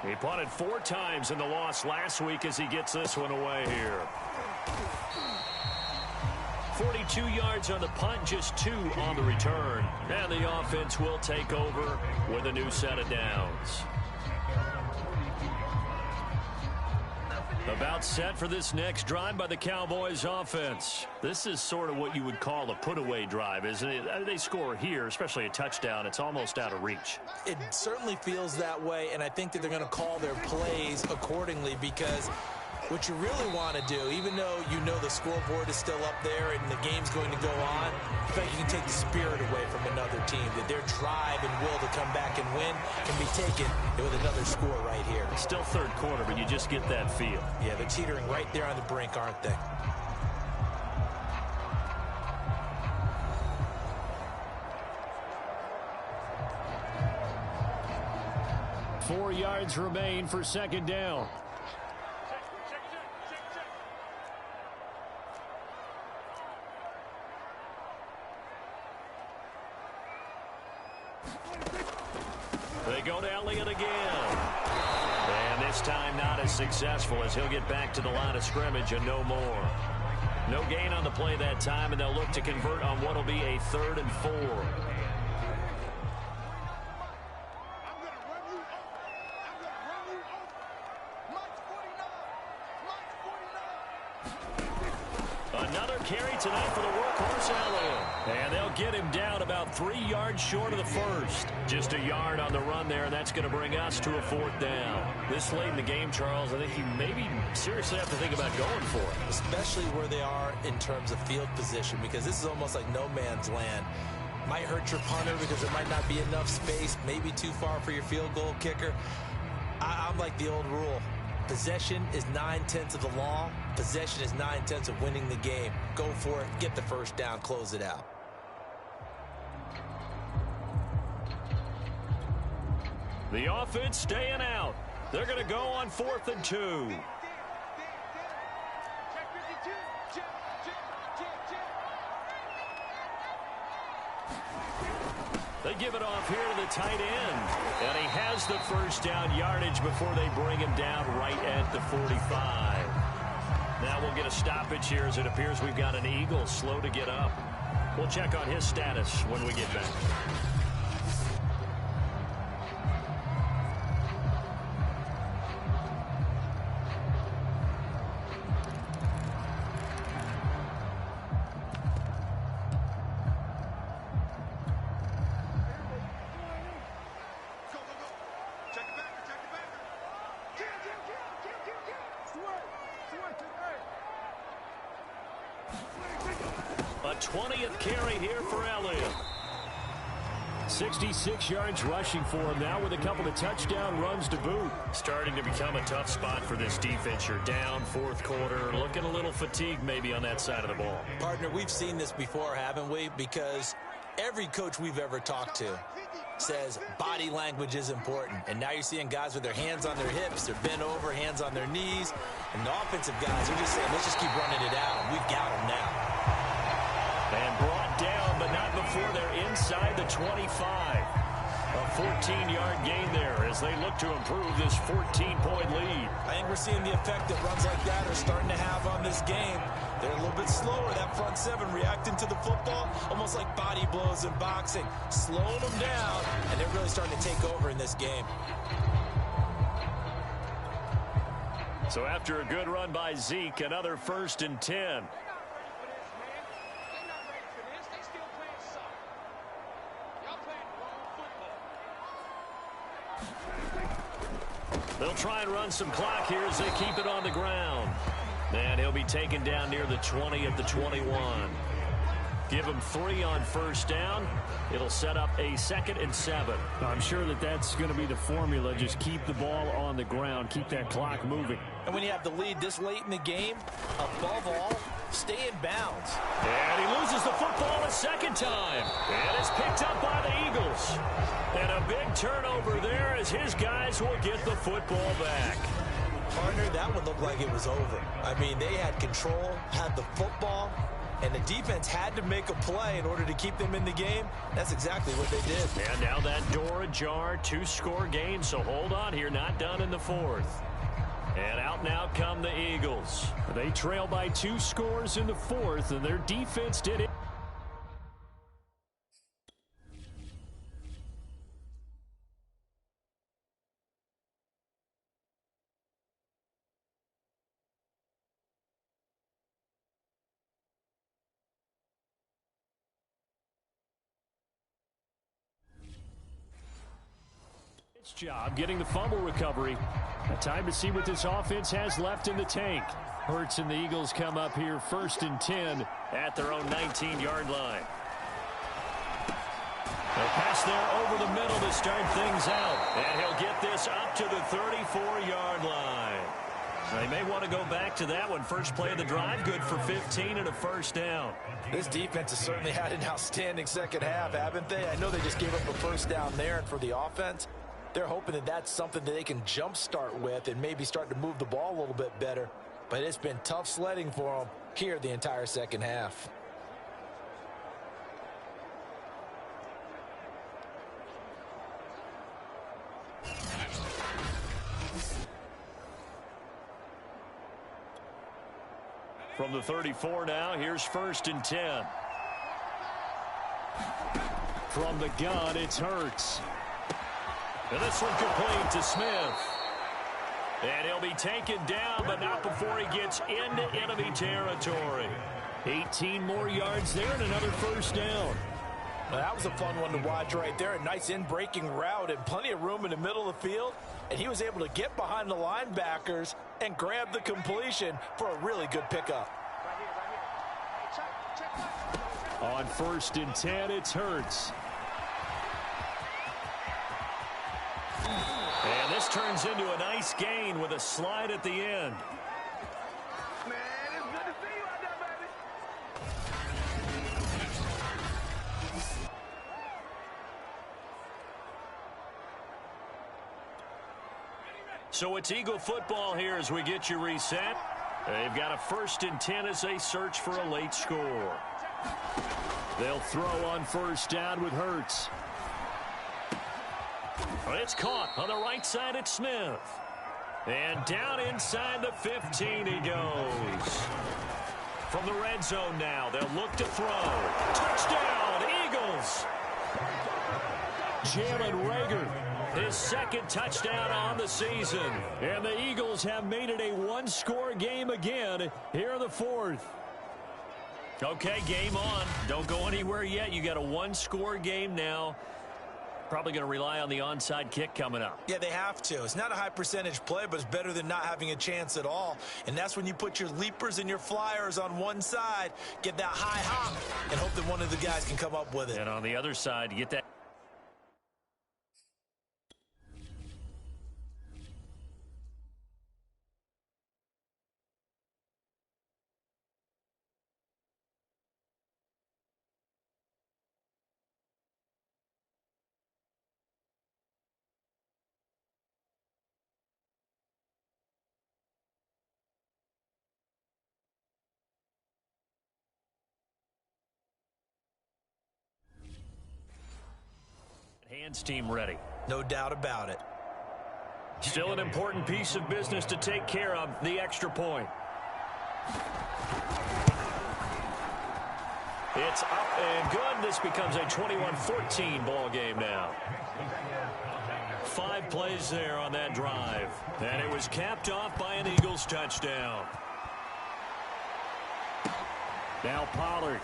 He punted 4 times in the loss last week as he gets this one away here. 42 yards on the punt, just 2 on the return. And the offense will take over with a new set of downs. About set for this next drive by the Cowboys offense. This is sort of what you would call a put-away drive, isn't it? They score here, especially a touchdown. It's almost out of reach. It certainly feels that way, and I think that they're going to call their plays accordingly, because what you really want to do, even though you know the scoreboard is still up there and the game's going to go on, I think you can take the spirit away from another team, that their drive and will to come back and win can be taken with another score right here. Still third quarter, but you just get that feel. Yeah, they're teetering right there on the brink, aren't they? Four yards remain for second down. They go to Elliott again. And this time not as successful, as he'll get back to the line of scrimmage and no more. No gain on the play that time, and they'll look to convert on what will be a 3rd and 4. Another carry tonight for the workhorse Elliott. And they'll get him down about 3 yards short of the first. Just a yard on the run there, and that's going to bring us to a 4th down. This late in the game, Charles, I think you maybe seriously have to think about going for it. Especially where they are in terms of field position, because this is almost like no man's land. Might hurt your punter because there might not be enough space, maybe too far for your field goal kicker. I'm like the old rule. Possession is 9/10 of the law. Possession is 9/10 of winning the game. Go for it. Get the first down. Close it out. The offense staying out. They're going to go on 4th and 2. They give it off here to the tight end. And he has the first down yardage before they bring him down right at the 45. Now we'll get a stoppage here, as it appears we've got an Eagle slow to get up. We'll check on his status when we get back. A 20th carry here for Elliott. 66 yards rushing for him now, with a couple of touchdown runs to boot. Starting to become a tough spot for this defense. You're down 4th quarter, looking a little fatigued maybe on that side of the ball. Partner, we've seen this before, haven't we? Because every coach we've ever talked to says body language is important. And now you're seeing guys with their hands on their hips, they're bent over, hands on their knees. And the offensive guys are just saying, let's just keep running it out. We've got them now. And brought down, but not before they're inside the 25. A 14-yard gain there as they look to improve this 14-point lead. I think we're seeing the effect that runs like that are starting to have on this game. They're a little bit slower, that front 7, reacting to the football, almost like body blows in boxing, slowing them down, and they're really starting to take over in this game. So after a good run by Zeke, another 1st and 10. They'll try and run some clock here as they keep it on the ground. And he'll be taken down near the 20 at the 21. Give him 3 on 1st down. It'll set up a 2nd and 7. I'm sure that that's going to be the formula. Just keep the ball on the ground. Keep that clock moving. And when you have the lead this late in the game, above all, stay in bounds. And he loses the football a second time. And it's picked up by the Eagles. And a big turnover there as his guys will get the football back. Partner, that one looked like it was over. I mean, they had control, had the football, and the defense had to make a play in order to keep them in the game. That's exactly what they did. And now that door ajar, 2-score game, so hold on here, not done in the fourth. And out now come the Eagles. They trail by 2 scores in the fourth, and their defense did it. Job getting the fumble recovery. A time to see what this offense has left in the tank. Hurts and the Eagles come up here 1st and 10 at their own 19-yard line. They pass there over the middle to start things out. And he'll get this up to the 34-yard line. They may want to go back to that one. First play of the drive, good for 15 and a first down. This defense has certainly had an outstanding second half, haven't they? I know they just gave up a first down there, and for the offense, they're hoping that that's something that they can jumpstart with and maybe start to move the ball a little bit better. But it's been tough sledding for them here the entire second half. From the 34 now, here's 1st and 10. From the gun, it's Hurts. And this one complete to Smith. And he'll be taken down, but not before he gets into enemy territory. 18 more yards there and another first down. Well, that was a fun one to watch right there. A nice in-breaking route and plenty of room in the middle of the field. And he was able to get behind the linebackers and grab the completion for a really good pickup. On 1st and 10, it's Hurts. And this turns into a nice gain with a slide at the end. Man, it's good to see you out there, baby. So it's Eagle football here as we get you reset. They've got a 1st and 10 as they search for a late score. They'll throw on 1st down with Hurts. But it's caught on the right side at Smith. And down inside the 15 he goes. From the red zone now, they'll look to throw. Touchdown, Eagles! Jalen Reagor, his 2nd touchdown on the season. And the Eagles have made it a 1-score game again here in the 4th. Okay, game on. Don't go anywhere yet. You got a 1-score game now. Probably going to rely on the onside kick coming up. Yeah, they have to. It's not a high percentage play, but it's better than not having a chance at all. And that's when you put your leapers and your flyers on one side, get that high hop, and hope that one of the guys can come up with it. And on the other side, you get that. Hands team ready. No doubt about it. Still an important piece of business to take care of, the extra point. It's up and good. This becomes a 21-14 ball game now. 5 plays there on that drive. And it was capped off by an Eagles touchdown. Now Pollard.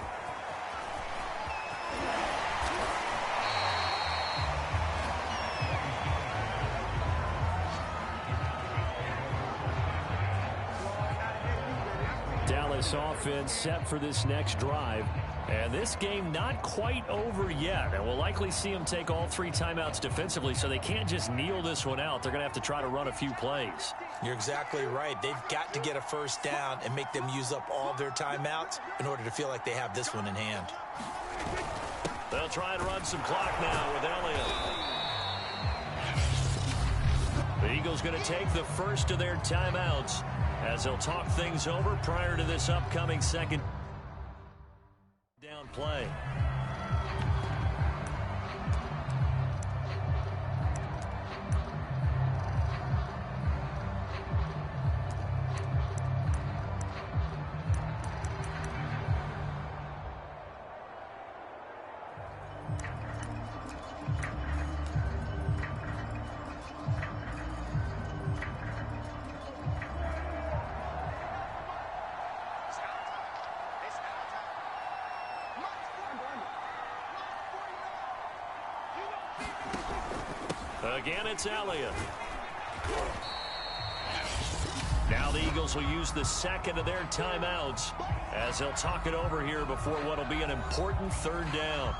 this offense set for this next drive. And this game not quite over yet. And we'll likely see them take all 3 timeouts defensively, so they can't just kneel this one out. They're going to have to try to run a few plays. You're exactly right. They've got to get a first down and make them use up all their timeouts in order to feel like they have this one in hand. They'll try and run some clock now with Elliott. The Eagles going to take the first of their timeouts as they'll talk things over prior to this upcoming second down play. Again, it's Elliott. Now the Eagles will use the second of their timeouts as they'll talk it over here before what will be an important third down.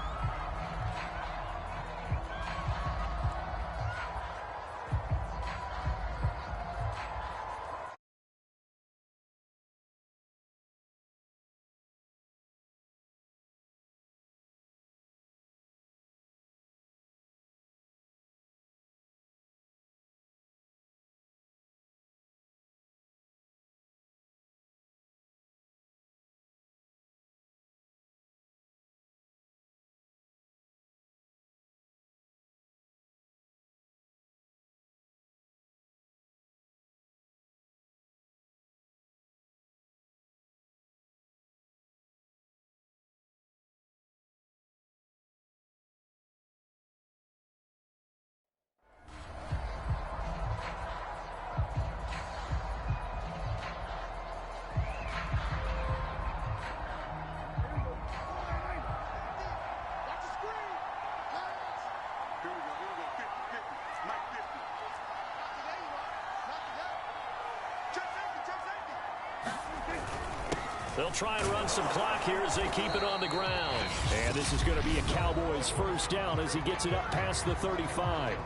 They'll try and run some clock here as they keep it on the ground. And this is going to be a Cowboys first down as he gets it up past the 35.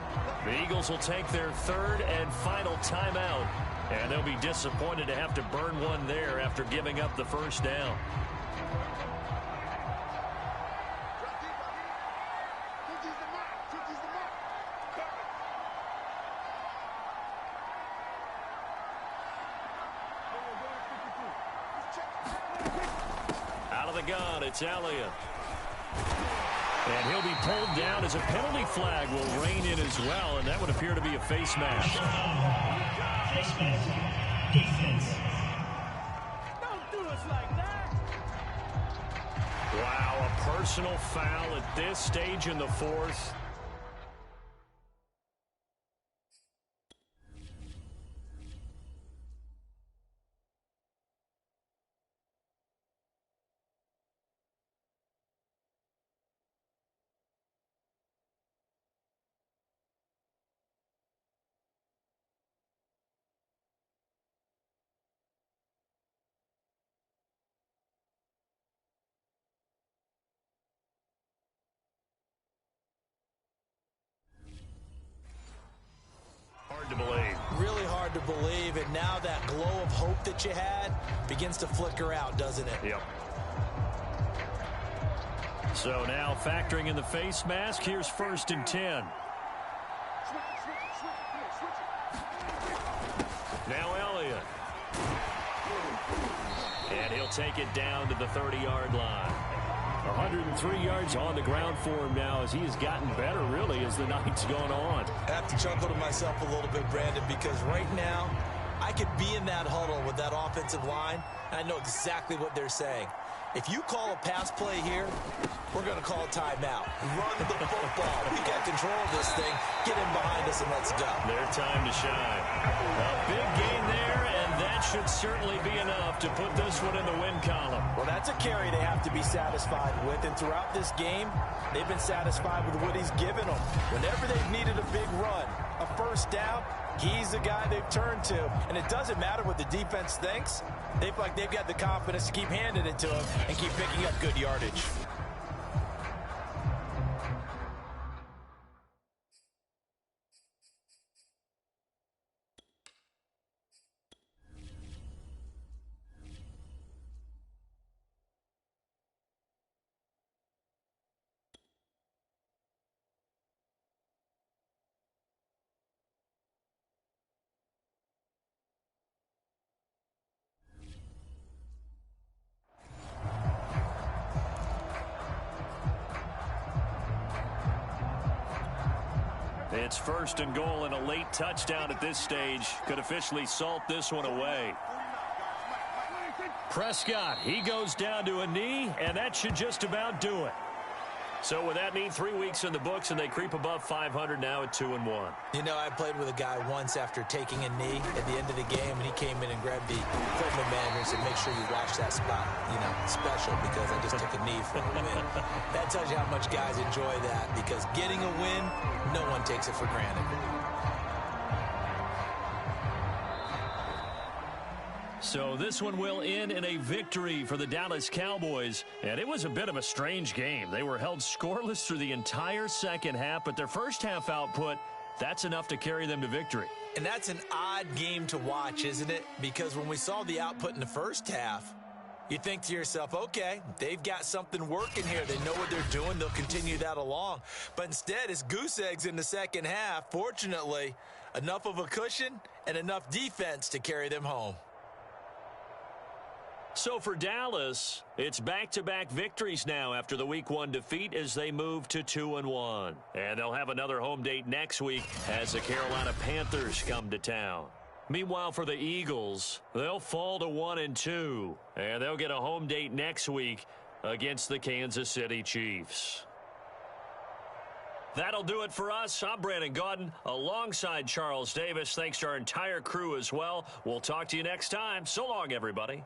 The Eagles will take their third and final timeout. And they'll be disappointed to have to burn one there after giving up the first down. Gun, it's Elliott. And he'll be pulled down as a penalty flag will rein in as well, and that would appear to be a face mask. Face mask. Defense. Don't do us like that. Wow, a personal foul at this stage in the fourth. To believe. Really hard to believe, and now that glow of hope that you had begins to flicker out, doesn't it? Yep. So now factoring in the face mask, here's 1st and 10. Now Elliott. And he'll take it down to the 30-yard line. 103 yards on the ground for him now as he has gotten better, really, as the night's gone on. I have to chuckle to myself a little bit, Brandon, because right now I could be in that huddle with that offensive line, and I know exactly what they're saying. If you call a pass play here, we're going to call a timeout. Run the football. We got control of this thing. Get him behind us and let's go. Their time to shine. A big gain there, and that should certainly be enough to put this one in the win column. Well, that's a carry they have to be satisfied with, and throughout this game, they've been satisfied with what he's given them. Whenever they've needed a big run, a first down, he's the guy they've turned to. And it doesn't matter what the defense thinks. They feel like they've got the confidence to keep handing it to him and keep picking up good yardage. It's first and goal, and a late touchdown at this stage could officially salt this one away. Prescott, he goes down to a knee, and that should just about do it. So with that mean 3 weeks in the books, and they creep above 500 now at 2-1. You know, I played with a guy once after taking a knee at the end of the game, and he came in and grabbed the equipment manager and said, make sure you watch that spot, you know, special, because I just took a knee for a win. That tells you how much guys enjoy that, because getting a win, no one takes it for granted. So this one will end in a victory for the Dallas Cowboys. And it was a bit of a strange game. They were held scoreless through the entire second half, but their first half output, that's enough to carry them to victory. And that's an odd game to watch, isn't it? Because when we saw the output in the first half, you think to yourself, okay, they've got something working here. They know what they're doing. They'll continue that along. But instead, it's goose eggs in the second half. Fortunately, enough of a cushion and enough defense to carry them home. So for Dallas, it's back-to-back victories now after the Week 1 defeat as they move to 2-1. And they'll have another home date next week as the Carolina Panthers come to town. Meanwhile, for the Eagles, they'll fall to 1-2, and they'll get a home date next week against the Kansas City Chiefs. That'll do it for us. I'm Brandon Gaudin alongside Charles Davis. Thanks to our entire crew as well. We'll talk to you next time. So long, everybody.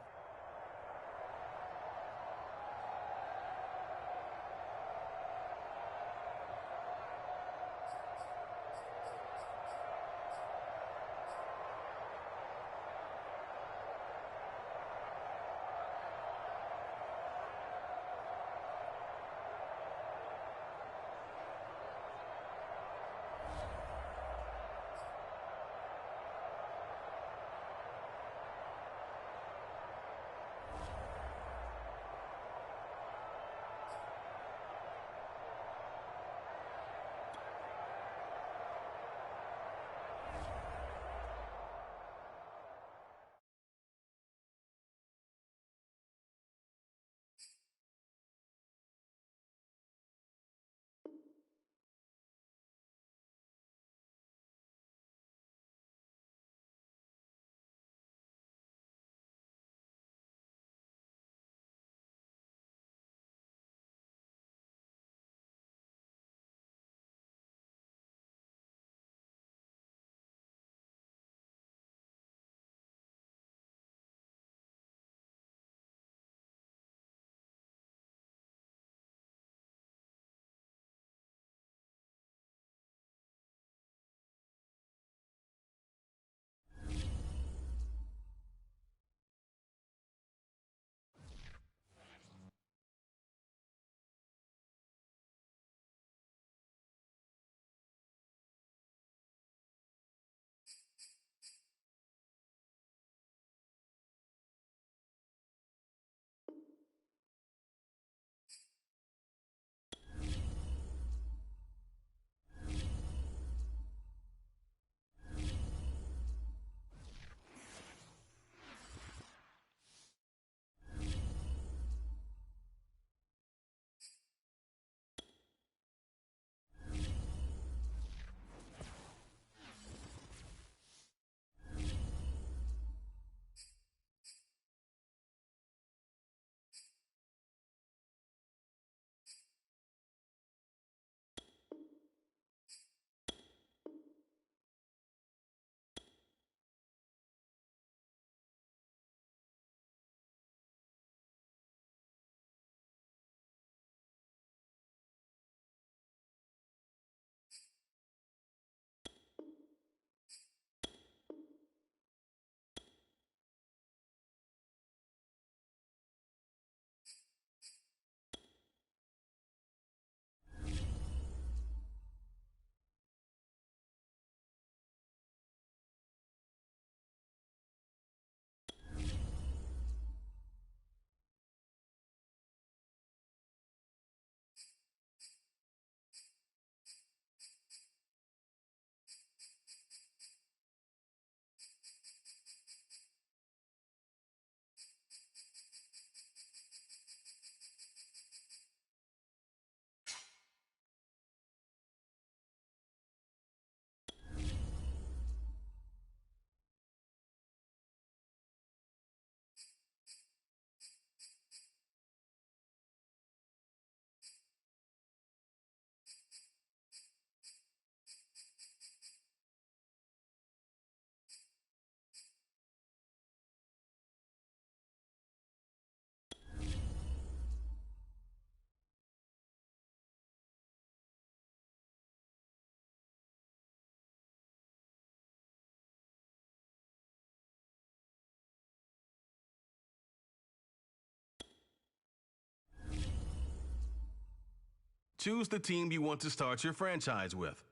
Choose the team you want to start your franchise with.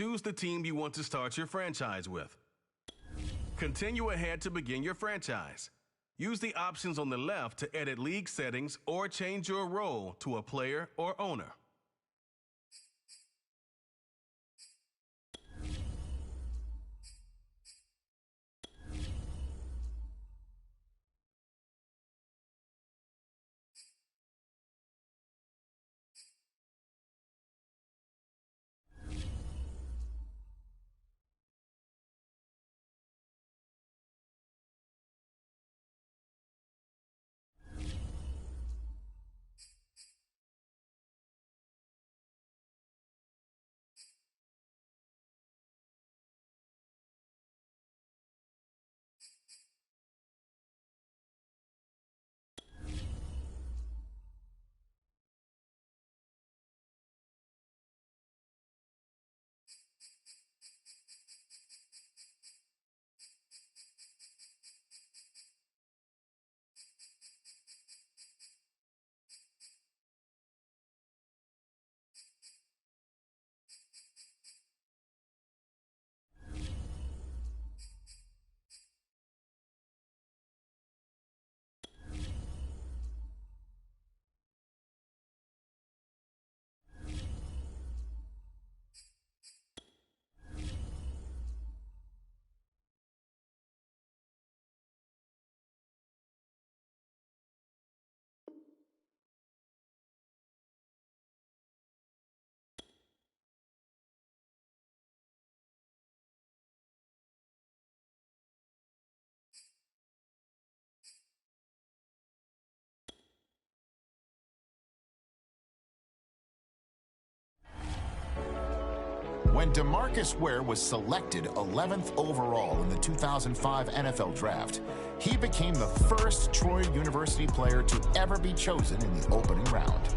Choose the team you want to start your franchise with. Continue ahead to begin your franchise. Use the options on the left to edit league settings or change your role to a player or owner. When DeMarcus Ware was selected 11th overall in the 2005 NFL Draft, he became the first Troy University player to ever be chosen in the opening round.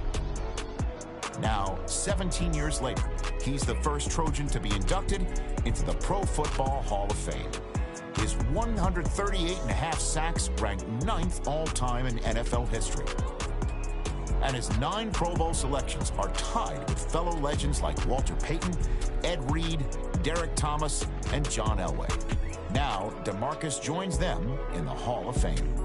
Now, 17 years later, he's the first Trojan to be inducted into the Pro Football Hall of Fame. His 138.5 sacks rank 9th all-time in NFL history. And his 9 Pro Bowl selections are tied with fellow legends like Walter Payton, Ed Reed, Derek Thomas, and John Elway. Now, DeMarcus joins them in the Hall of Fame.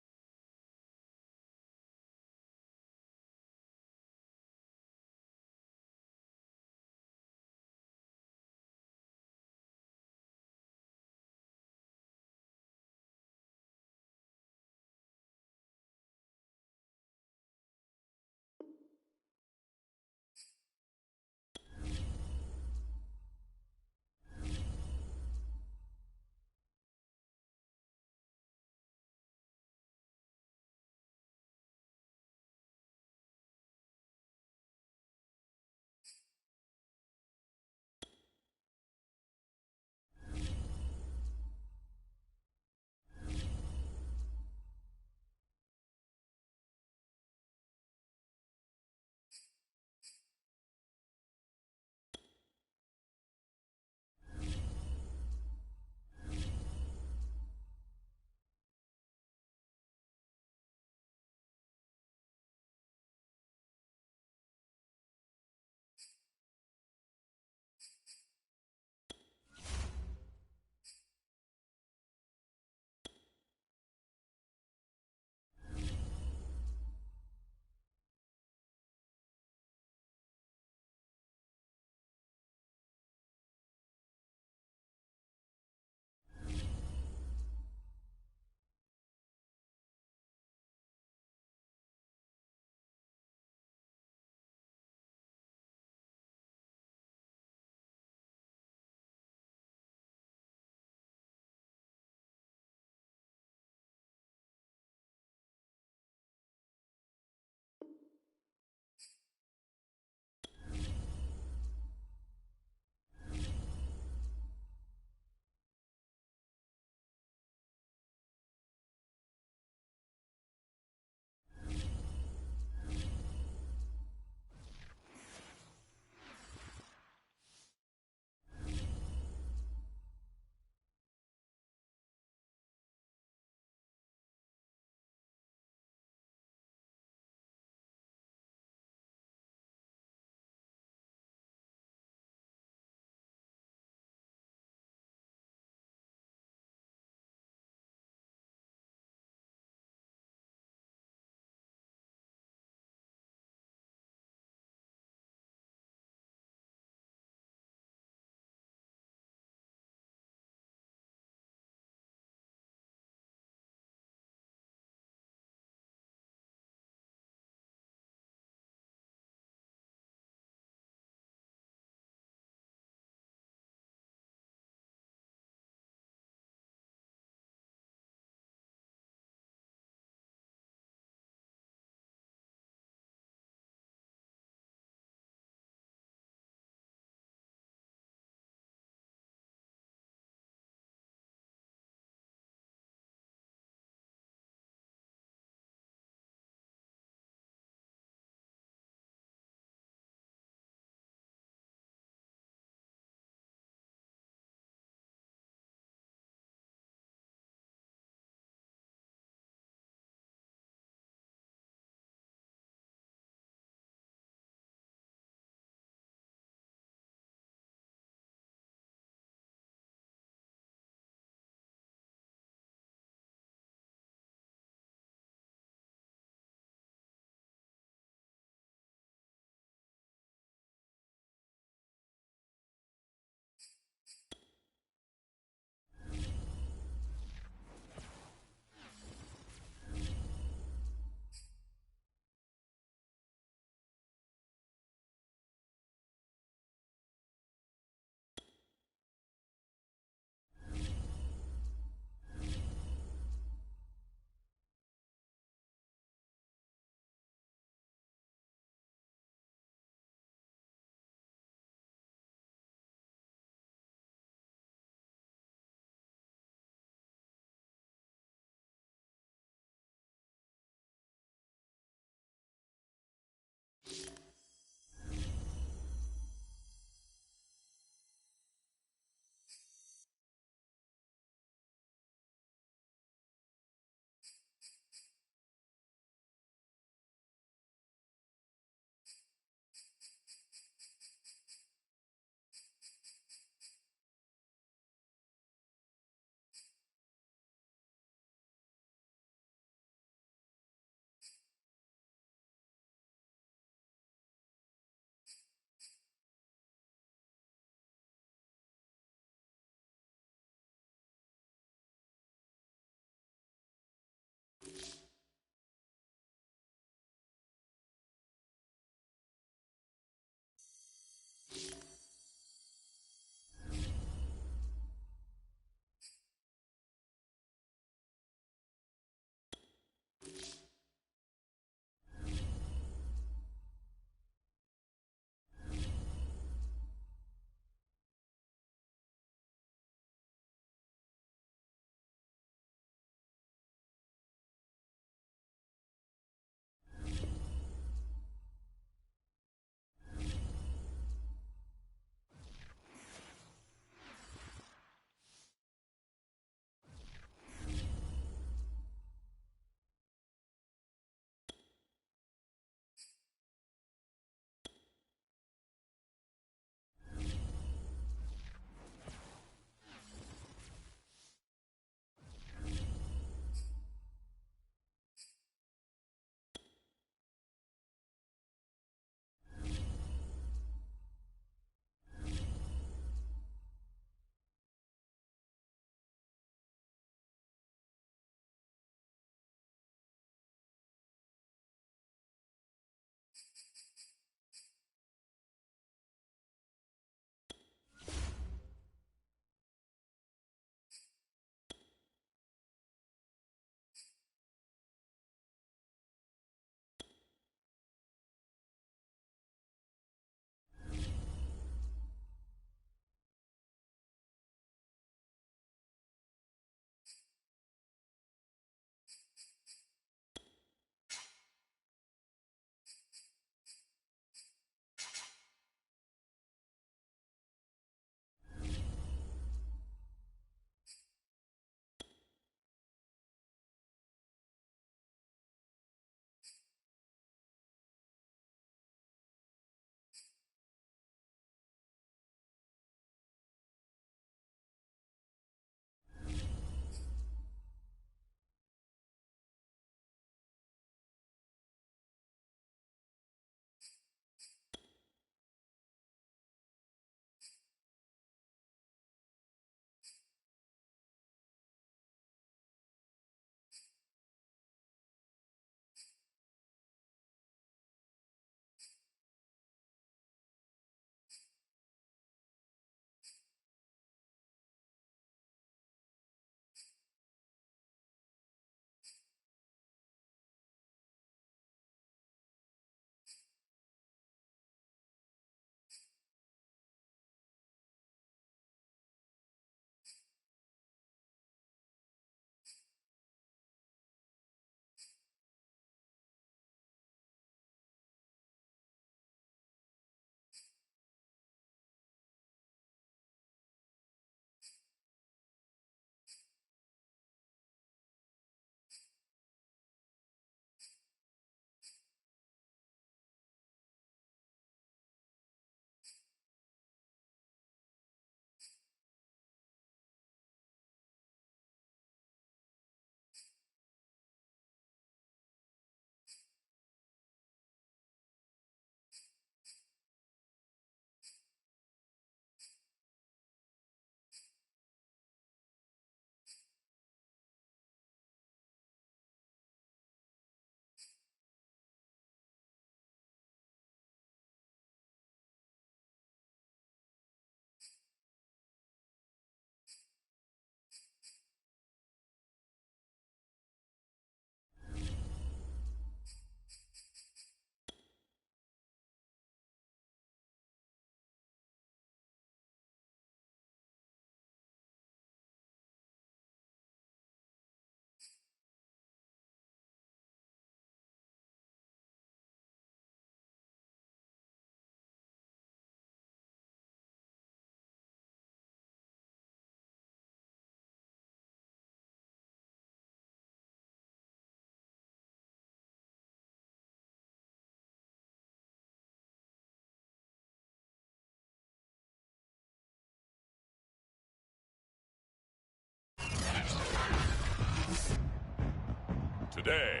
day.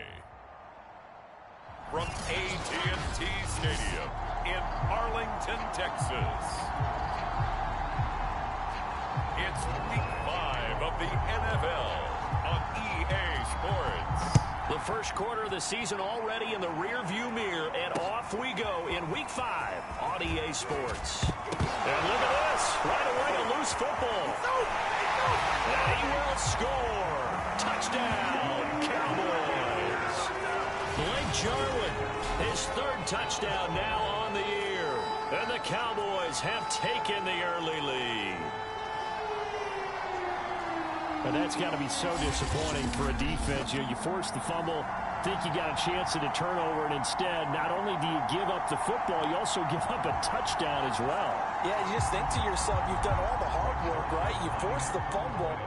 From AT&T Stadium in Arlington, Texas, it's Week 5 of the NFL on EA Sports. The first quarter of the season already in the rearview mirror, and off we go in Week 5 on EA Sports. And look at this. Right away, a loose football. And he will score. Touchdown, Cowboys. Blake Jarwin, his third touchdown now on the year. And the Cowboys have taken the early lead. And that's got to be so disappointing for a defense. You force the fumble, think you got a chance at a turnover, and instead, not only do you give up the football, you also give up a touchdown as well. Yeah, you just think to yourself, you've done all the hard work, right? You force the fumble.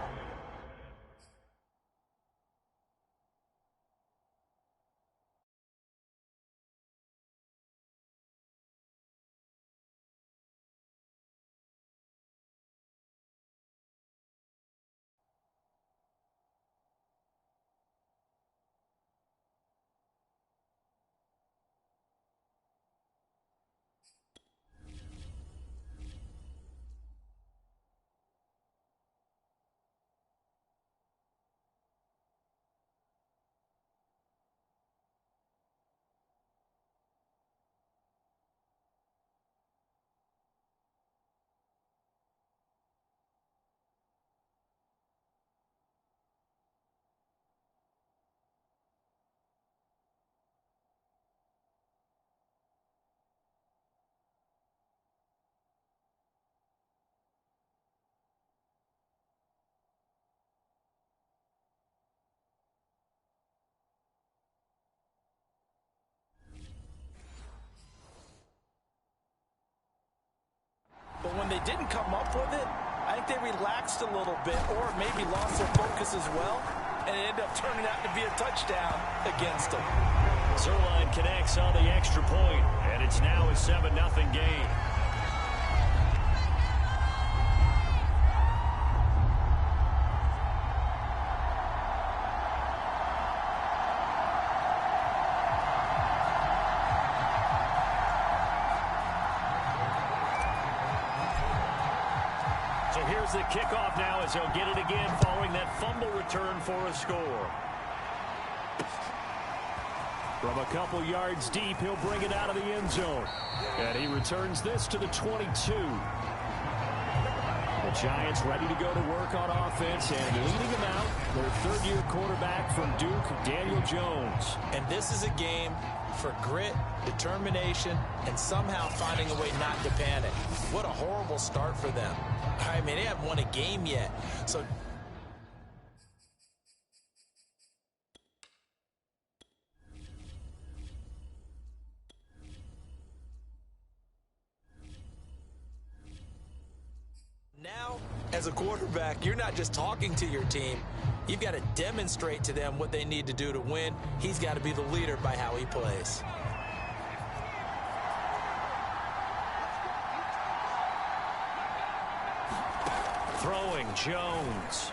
But when they didn't come up with it, I think they relaxed a little bit or maybe lost their focus as well, and it ended up turning out to be a touchdown against them. Zerline connects on the extra point, and it's now a 7-0 game. So here's the kickoff now as they'll get it again following that fumble return for a score. From a couple yards deep, he'll bring it out of the end zone. And he returns this to the 22. The Giants ready to go to work on offense, and leading them out, their third-year quarterback from Duke, Daniel Jones. And this is a game for grit, determination, and somehow finding a way not to panic. What a horrible start for them. I mean, they haven't won a game yet. So now, as a quarterback, you're not just talking to your team. You've got to demonstrate to them what they need to do to win. He's got to be the leader by how he plays. Throwing, Jones.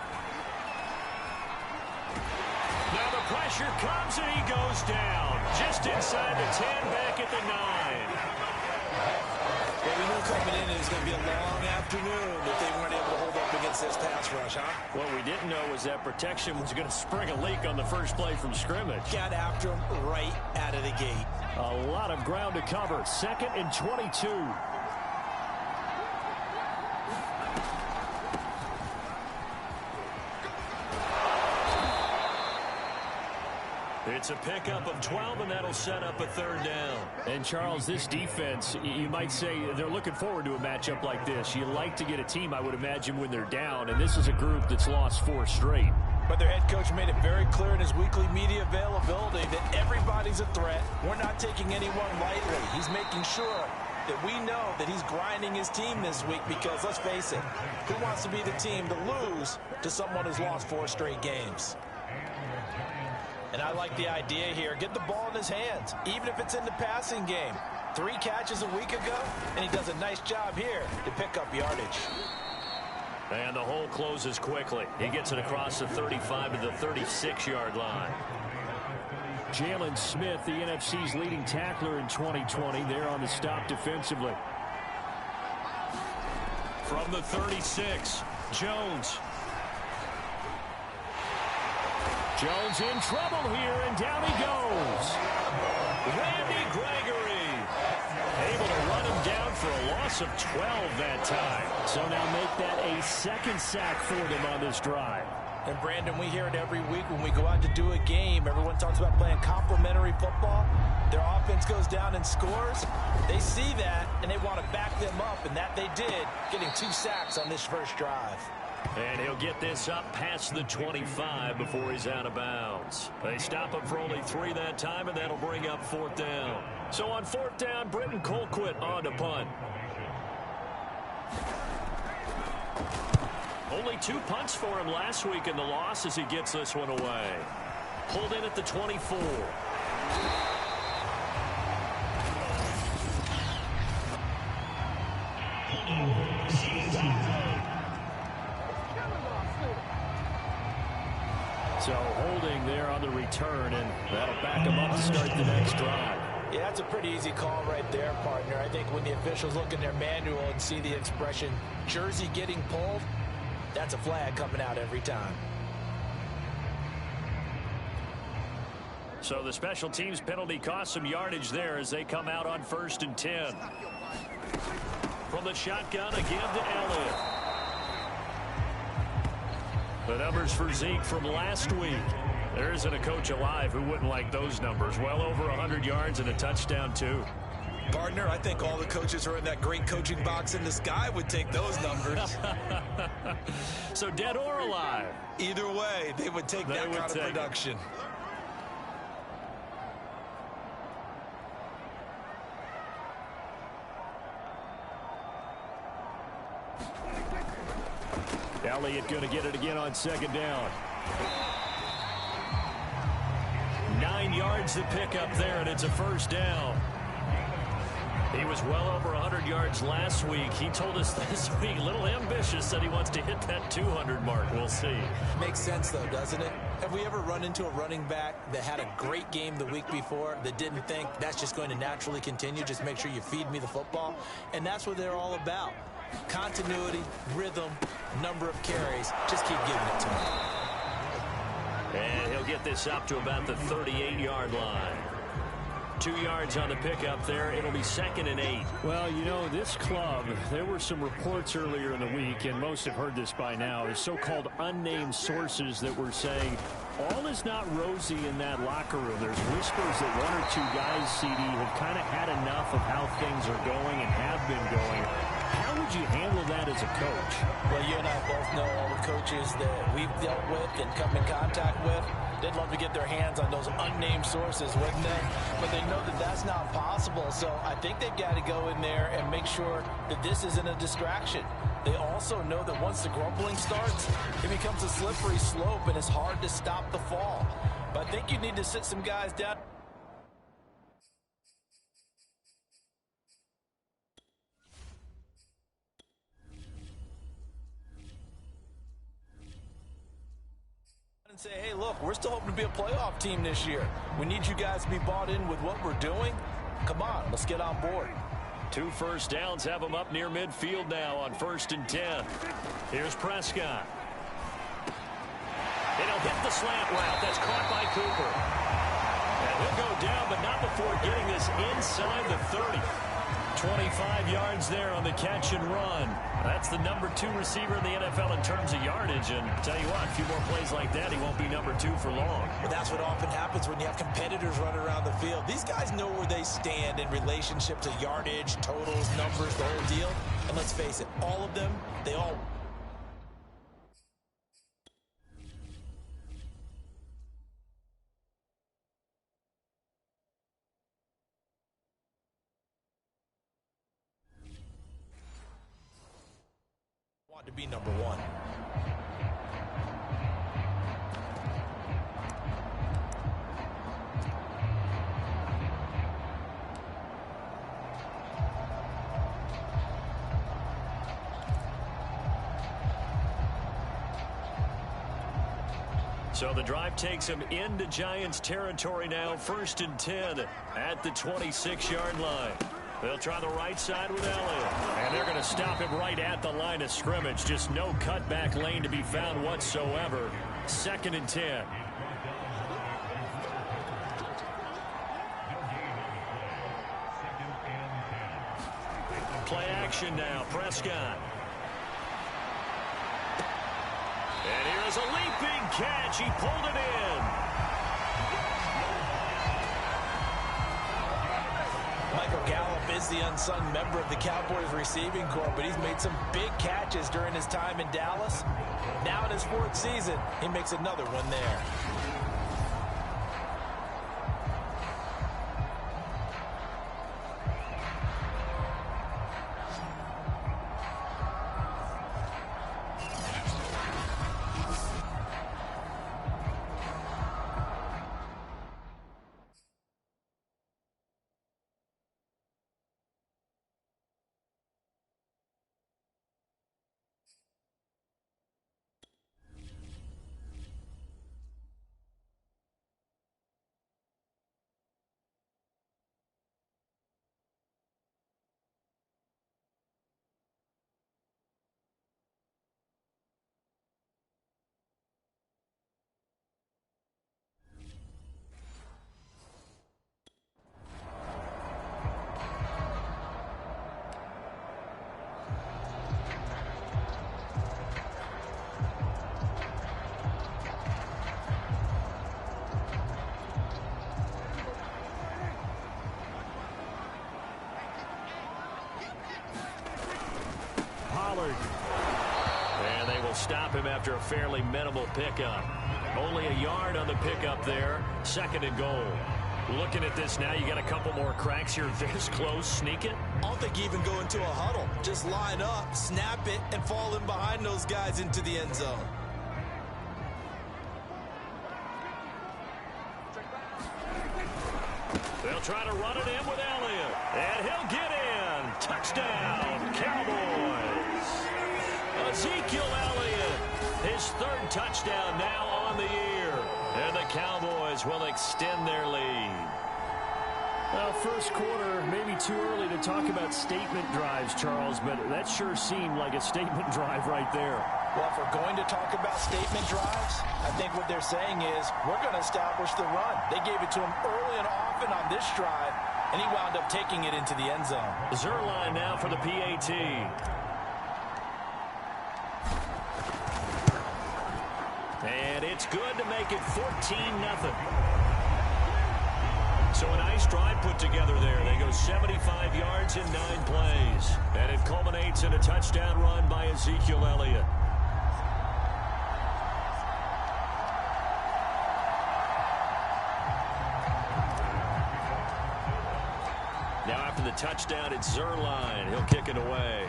Now the pressure comes and he goes down. Just inside the 10, back at the 9. Well, we knew coming in it was going to be a long afternoon if they weren't able to hold up against this pass rush, huh? What we didn't know was that protection was going to spring a leak on the first play from scrimmage. Got after him right out of the gate. A lot of ground to cover. 2nd and 22. It's a pickup of 12, and that'll set up a 3rd down. And, Charles, this defense, you might say they're looking forward to a matchup like this. You like to get a team, I would imagine, when they're down, and this is a group that's lost 4 straight. But their head coach made it very clear in his weekly media availability that everybody's a threat. We're not taking anyone lightly. He's making sure that we know that he's grinding his team this week because, let's face it, who wants to be the team to lose to someone who's lost 4 straight games? And I like the idea here. Get the ball in his hands, even if it's in the passing game. 3 catches a week ago, and he does a nice job here to pick up yardage. And the hole closes quickly. He gets it across the 35 to the 36-yard line. Jalen Smith, the NFC's leading tackler in 2020, there on the stop defensively. From the 36, Jones. Jones in trouble here, and down he goes. Randy Gregory able to run him down for a loss of 12 that time. So now make that a second sack for them on this drive. And Brandon, we hear it every week when we go out to do a game. Everyone talks about playing complementary football. Their offense goes down and scores. They see that, and they want to back them up, and that they did, getting 2 sacks on this first drive. And he'll get this up past the 25 before he's out of bounds. They stop him for only 3 that time, and that'll bring up 4th down. So on 4th down, Britton Colquitt on to punt. Only 2 punts for him last week in the loss as he gets this one away. Pulled in at the 24. So holding there on the return, and that'll back him up to start the next drive. Yeah, that's a pretty easy call right there, partner. I think when the officials look in their manual and see the expression jersey getting pulled, that's a flag coming out every time. So the special teams penalty cost some yardage there as they come out on 1st and 10. From the shotgun again to Elliott. The numbers for Zeke from last week. There isn't a coach alive who wouldn't like those numbers. Well over 100 yards and a touchdown, too. Partner, I think all the coaches who are in that great coaching box in the sky would take those numbers. So dead or alive? Either way, they would take that kind of production. Elliott going to get it again on 2nd down. 9 yards to pick up there, and it's a 1st down. He was well over 100 yards last week. He told us this week, a little ambitious, that he wants to hit that 200 mark. We'll see. Makes sense, though, doesn't it? Have we ever run into a running back that had a great game the week before that didn't think that's just going to naturally continue? Just make sure you feed me the football. And that's what they're all about. Continuity, rhythm, number of carries. Just keep giving it to him. And he'll get this up to about the 38-yard line. 2 yards on the pickup there. It'll be 2nd and 8. Well, you know, this club, there were some reports earlier in the week, and most have heard this by now, is so-called unnamed sources that were saying all is not rosy in that locker room. There's whispers that 1 or 2 guys, CD, have kind of had enough of how things are going and have been going. How would you handle that as a coach? Well, you and I both know all the coaches that we've dealt with and come in contact with. They'd love to get their hands on those unnamed sources, wouldn't they? But they know that that's not possible. So I think they've got to go in there and make sure that this isn't a distraction. They also know that once the grumbling starts, it becomes a slippery slope and it's hard to stop the fall. But I think you need to sit some guys down. And say, hey, look, we're still hoping to be a playoff team this year. We need you guys to be bought in with what we're doing. Come on, let's get on board. 2 first downs have them up near midfield now on 1st and 10. Here's Prescott. And he'll hit the slant route. That's caught by Cooper. And he'll go down, but not before getting this inside the 30. 25 yards there on the catch and run. That's the number 2 receiver in the NFL in terms of yardage. And tell you what, a few more plays like that, he won't be number 2 for long. Well, that's what often happens when you have competitors running around the field. These guys know where they stand in relationship to yardage, totals, numbers, the whole deal. And let's face it, all of them, they all... to be number 1. So the drive takes him into Giants territory now, 1st and 10 at the 26-yard line. They'll try the right side with Elliott. And they're going to stop him right at the line of scrimmage. Just no cutback lane to be found whatsoever. 2nd and 10. Play action now, Prescott. And here is a leaping catch. He pulled it in. Michael Gallup is the unsung member of the Cowboys receiving corps, but he's made some big catches during his time in Dallas. Now in his 4th season, he makes another one there. And they will stop him after a fairly minimal pickup. Only a yard on the pickup there. 2nd and goal. Looking at this now, you got a couple more cracks here. This close, sneak it. I don't think even go into a huddle. Just line up, snap it, and fall in behind those guys into the end zone. They'll try to run it in with Elliott. And he'll get in. Touchdown, Cowboys. Ezekiel Elliott, his 3rd touchdown now on the year. And the Cowboys will extend their lead. Well, first quarter, maybe too early to talk about statement drives, Charles, but that sure seemed like a statement drive right there. Well, if we're going to talk about statement drives, I think what they're saying is we're going to establish the run. They gave it to him early and often on this drive, and he wound up taking it into the end zone. Zerline now for the PAT. And it's good to make it 14-0. So a nice drive put together there. They go 75 yards in 9 plays. And it culminates in a touchdown run by Ezekiel Elliott. Now after the touchdown, it's Zerline. He'll kick it away.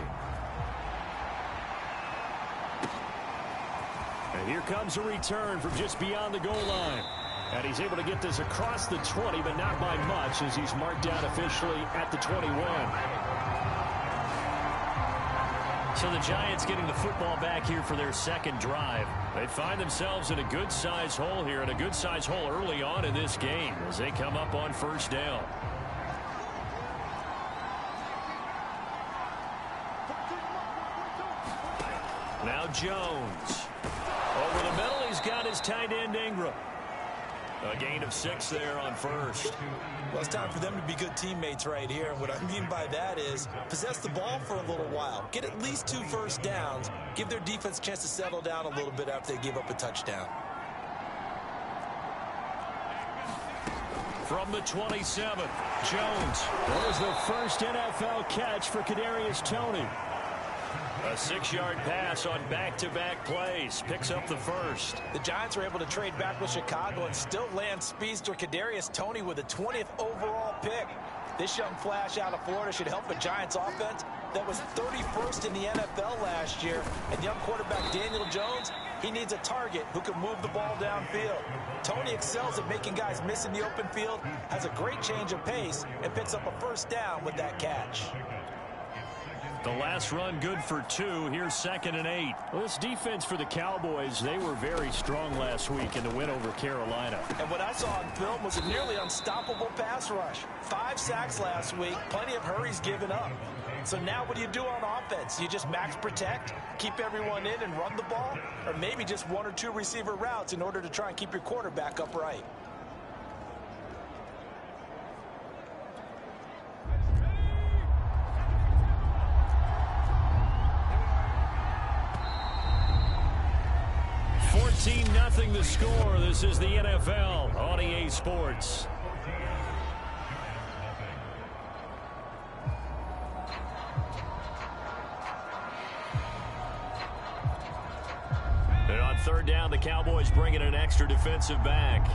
And here comes a return from just beyond the goal line. And he's able to get this across the 20, but not by much, as he's marked down officially at the 21. So the Giants getting the football back here for their 2nd drive. They find themselves in a good-sized hole here, and a good-sized hole early on in this game as they come up on 1st down. Now Jones. Over the middle, he's got his tight end Ingram. A gain of 6 there on 1st. Well, it's time for them to be good teammates right here. And what I mean by that is possess the ball for a little while. Get at least 2 first downs. Give their defense a chance to settle down a little bit after they give up a touchdown. From the 27, Jones. There's the first NFL catch for Kadarius Toney. A 6-yard pass on back-to-back plays. Picks up the 1st. The Giants were able to trade back with Chicago and still land speedster Kadarius Toney with a 20th overall pick. This young flash out of Florida should help a Giants offense that was 31st in the NFL last year. And young quarterback Daniel Jones, he needs a target who can move the ball downfield. Toney excels at making guys miss in the open field, has a great change of pace, and picks up a 1st down with that catch. The last run good for 2. Here's 2nd and 8. Well, this defense for the Cowboys, they were very strong last week in the win over Carolina. And what I saw on film was a nearly unstoppable pass rush. 5 sacks last week, plenty of hurries given up. So now what do you do on offense? You just max protect, keep everyone in and run the ball, or maybe just 1 or 2 receiver routes in order to try and keep your quarterback upright. Nothing the score. This is the NFL on EA Sports. And on 3rd down, the Cowboys bring in an extra defensive back.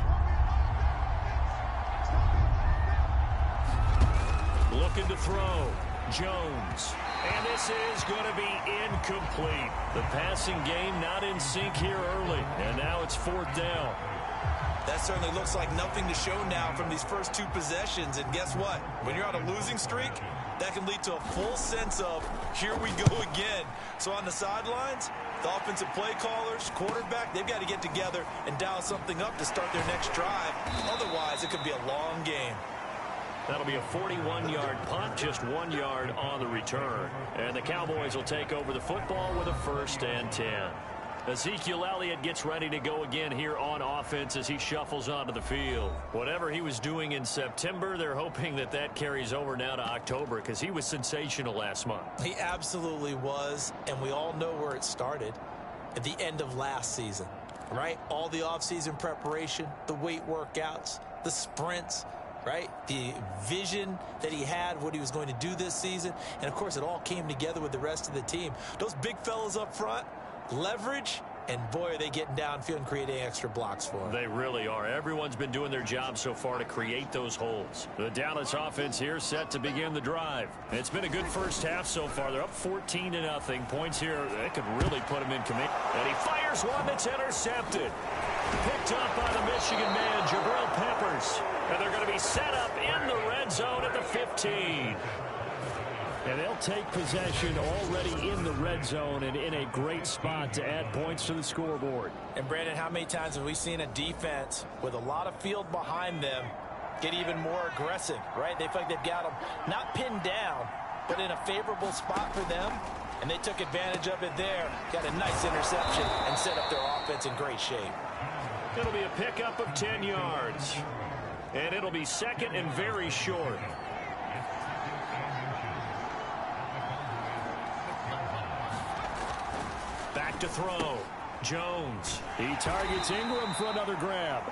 Looking to throw. Jones. And this is going to be incomplete. The passing game not in sync here early. And now it's 4th down. That certainly looks like nothing to show now from these first 2 possessions. And guess what? When you're on a losing streak, that can lead to a full sense of, here we go again. So on the sidelines, the offensive play callers, quarterback, they've got to get together and dial something up to start their next drive. Otherwise, it could be a long game. That'll be a 41-yard punt, just 1 yard on the return. And the Cowboys will take over the football with a 1st and 10. Ezekiel Elliott gets ready to go again here on offense as he shuffles onto the field. Whatever he was doing in September, they're hoping that that carries over now to October because he was sensational last month. He absolutely was, and we all know where it started at the end of last season, right? All the offseason preparation, the weight workouts, the sprints, right? The vision that he had, what he was going to do this season. And, of course, it all came together with the rest of the team. Those big fellas up front, leverage, and, boy, are they getting downfield and creating extra blocks for him. They really are. Everyone's been doing their job so far to create those holes. The Dallas offense here set to begin the drive. It's been a good first half so far. They're up 14-0. Points here, that could really put them in command. And he fires one that's intercepted. Picked up by the Michigan man, Jabril Peppers. And they're going to be set up in the red zone at the 15. And they'll take possession already in the red zone and in a great spot to add points to the scoreboard. And, Brandon, how many times have we seen a defense with a lot of field behind them get even more aggressive, right? They feel like they've got them not pinned down, but in a favorable spot for them. And they took advantage of it there. Got a nice interception and set up their offense in great shape. It'll be a pickup of 10 yards. And it'll be 2nd and very short. Back to throw. Jones. He targets Ingram for another grab.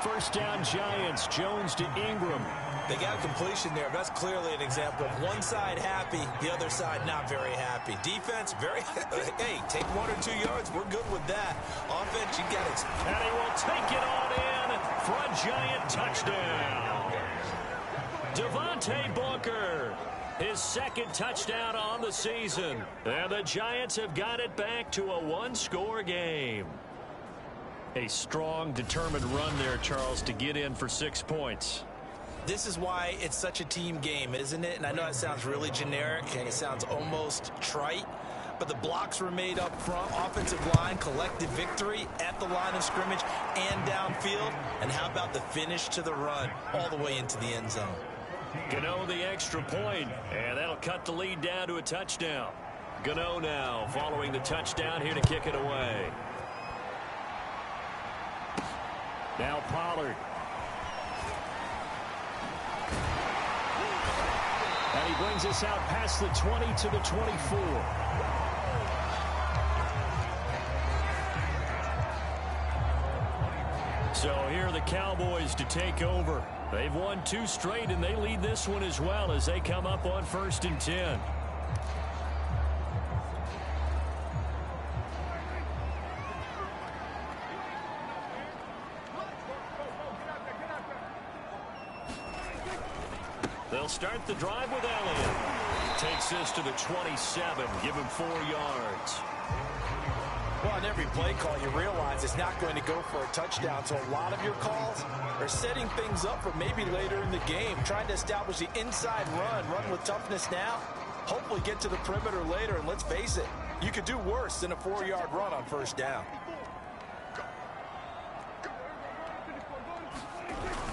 1st down Giants. Jones to Ingram. They got completion there. That's clearly an example of one side happy, the other side not very happy. Defense, very, hey, take 1 or 2 yards. We're good with that. Offense, you got it. And he will take it on in for a Giant touchdown. Devontae Booker, his 2nd touchdown on the season. And the Giants have got it back to a 1-score game. A strong, determined run there, Charles, to get in for 6 points. This is why it's such a team game, isn't it? And I know it sounds really generic and it sounds almost trite, but the blocks were made up front, offensive line, collective victory at the line of scrimmage and downfield. And how about the finish to the run all the way into the end zone? Gano the extra point, and that'll cut the lead down to a touchdown. Gano now following the touchdown here to kick it away. Now Pollard. And he brings us out past the 20 to the 24. So here are the Cowboys to take over. They've won 2 straight, and they lead this one as well as they come up on 1st and 10. They'll start the drive with Elliott. Takes this to the 27. Give him 4 yards. Well, on every play call, you realize it's not going to go for a touchdown. So a lot of your calls are setting things up for maybe later in the game, trying to establish the inside run with toughness now, Hopefully get to the perimeter later, and let's face it, you could do worse than a 4-yard run on first down.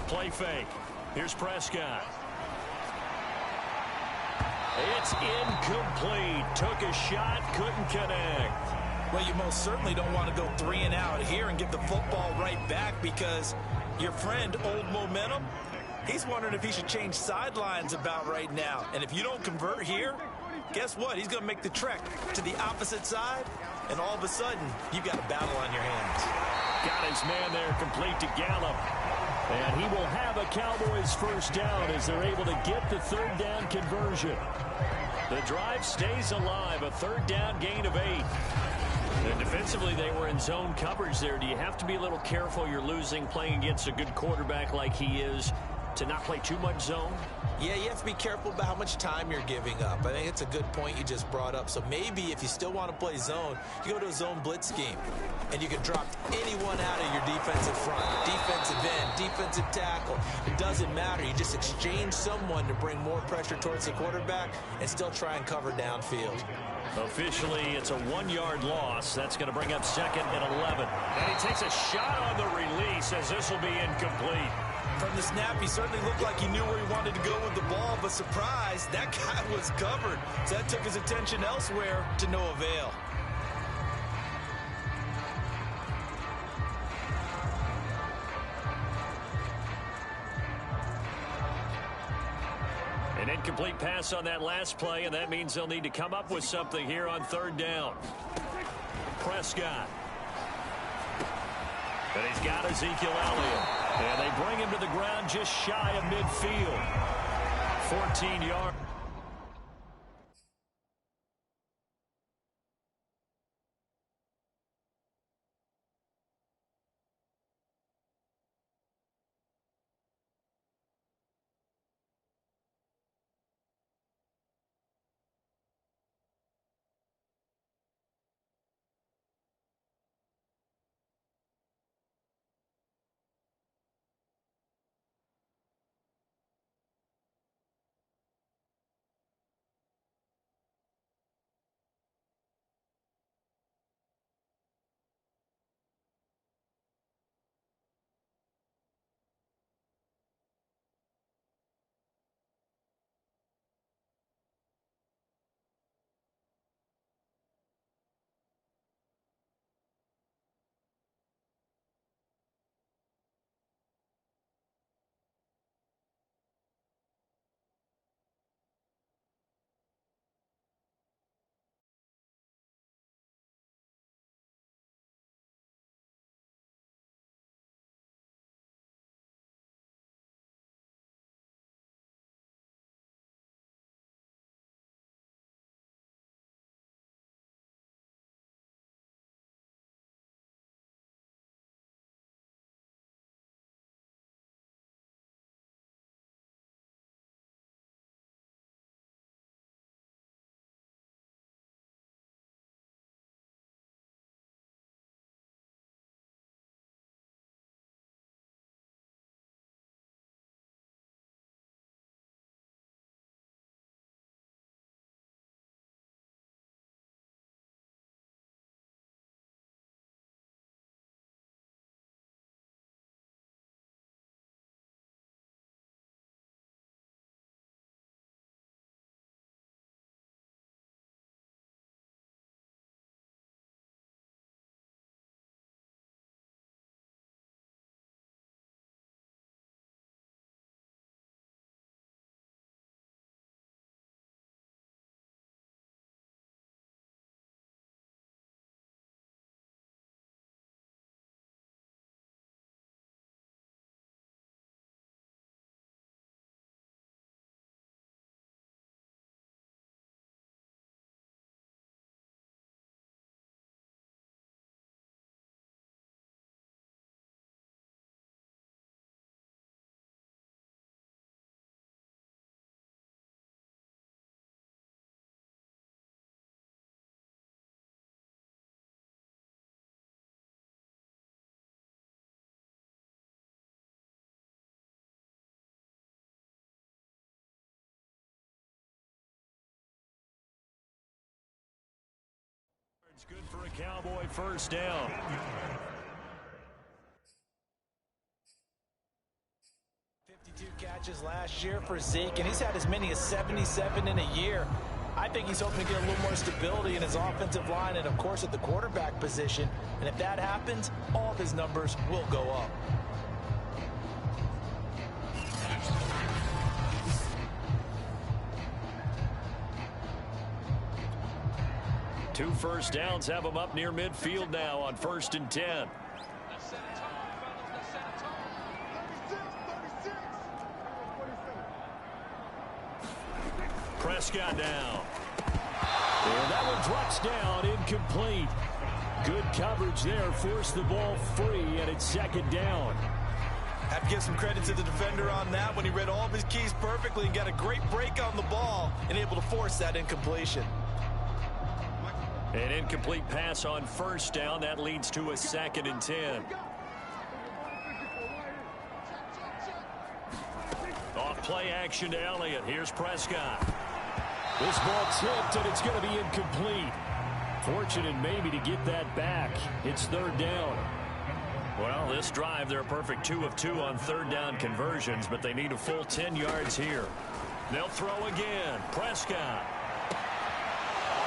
Play fake. Here's Prescott. It's incomplete. Took a shot, couldn't connect. Well, you most certainly don't want to go 3 and out here and give the football right back, because your friend, Old Momentum, he's wondering if he should change sidelines about right now. And if you don't convert here, guess what? He's going to make the trek to the opposite side, and all of a sudden, you've got a battle on your hands. Got his man there, complete to Gallup. And he will have a Cowboys first down as they're able to get the third down conversion. The drive stays alive, a third down gain of 8. And defensively, they were in zone coverage there. Do you have to be a little careful? You're losing, playing against a good quarterback like he is, to not play too much zone? Yeah, you have to be careful about how much time you're giving up. I think it's a good point you just brought up. So maybe if you still want to play zone, you go to a zone blitz scheme, and you can drop anyone out of your defensive front, defensive end, defensive tackle. It doesn't matter. You just exchange someone to bring more pressure towards the quarterback and still try and cover downfield. Officially, it's a 1-yard loss. That's going to bring up 2nd and 11. And he takes a shot on the release as this will be incomplete. From the snap, he certainly looked like he knew where he wanted to go with the ball, but surprise, that guy was covered. So that took his attention elsewhere to no avail. An incomplete pass on that last play, and that means they'll need to come up with something here on 3rd down. Prescott. And he's got Ezekiel Elliott. And they bring him to the ground just shy of midfield. 14 yards. It's good for a Cowboy first down. Catches last year for Zeke, and he's had as many as 77 in a year. I think he's hoping to get a little more stability in his offensive line and, of course, at the quarterback position. And if that happens, all of his numbers will go up. Two first downs have him up near midfield now on 1st and 10. Prescott down. And that one drops down, incomplete. Good coverage there, forced the ball free, and it's 2nd down. Have to give some credit to the defender on that when he read all of his keys perfectly and got a great break on the ball and able to force that incompletion. An incomplete pass on 1st down. That leads to a 2nd and 10. Off play action to Elliott. Here's Prescott. This ball tipped, and it's going to be incomplete. Fortunate maybe to get that back. It's 3rd down. Well, this drive, they're a perfect 2 of 2 on 3rd down conversions, but they need a full 10 yards here. They'll throw again. Prescott.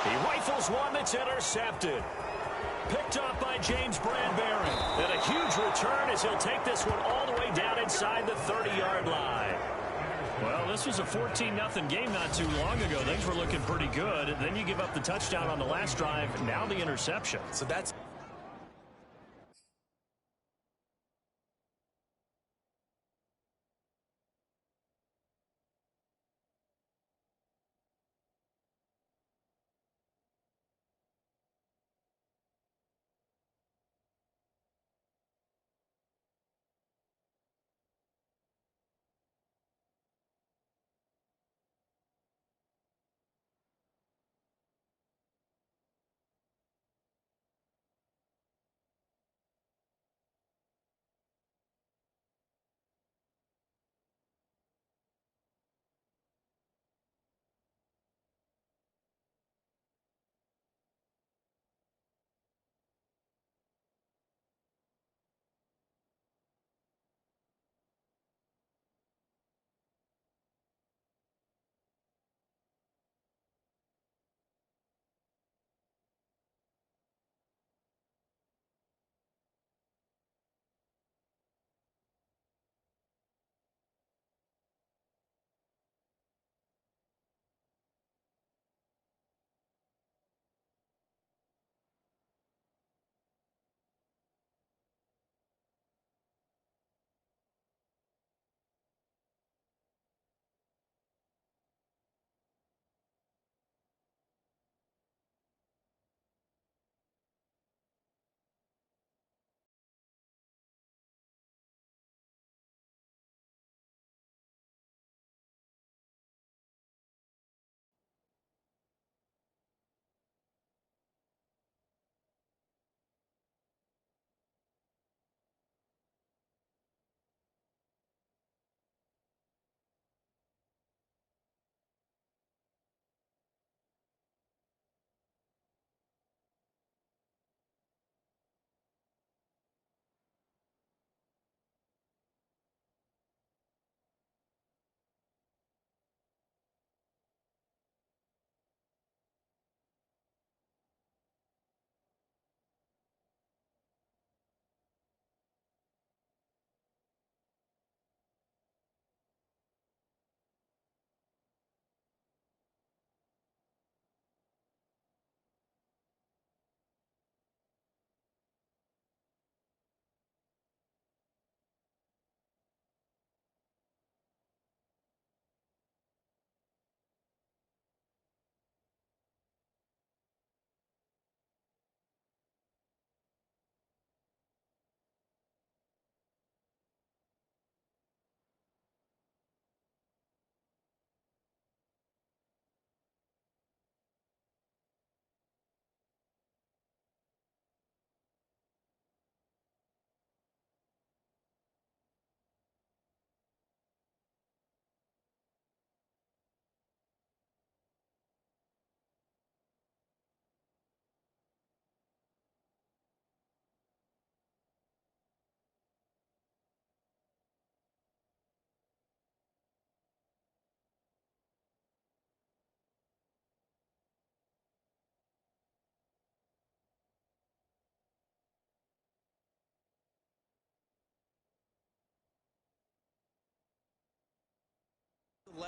He rifles one that's intercepted. Picked off by James Bradbury. And a huge return as he'll take this one all the way down inside the 30-yard line. Well, this was a 14-0 game not too long ago. Things were looking pretty good. Then you give up the touchdown on the last drive. Now the interception. So that's...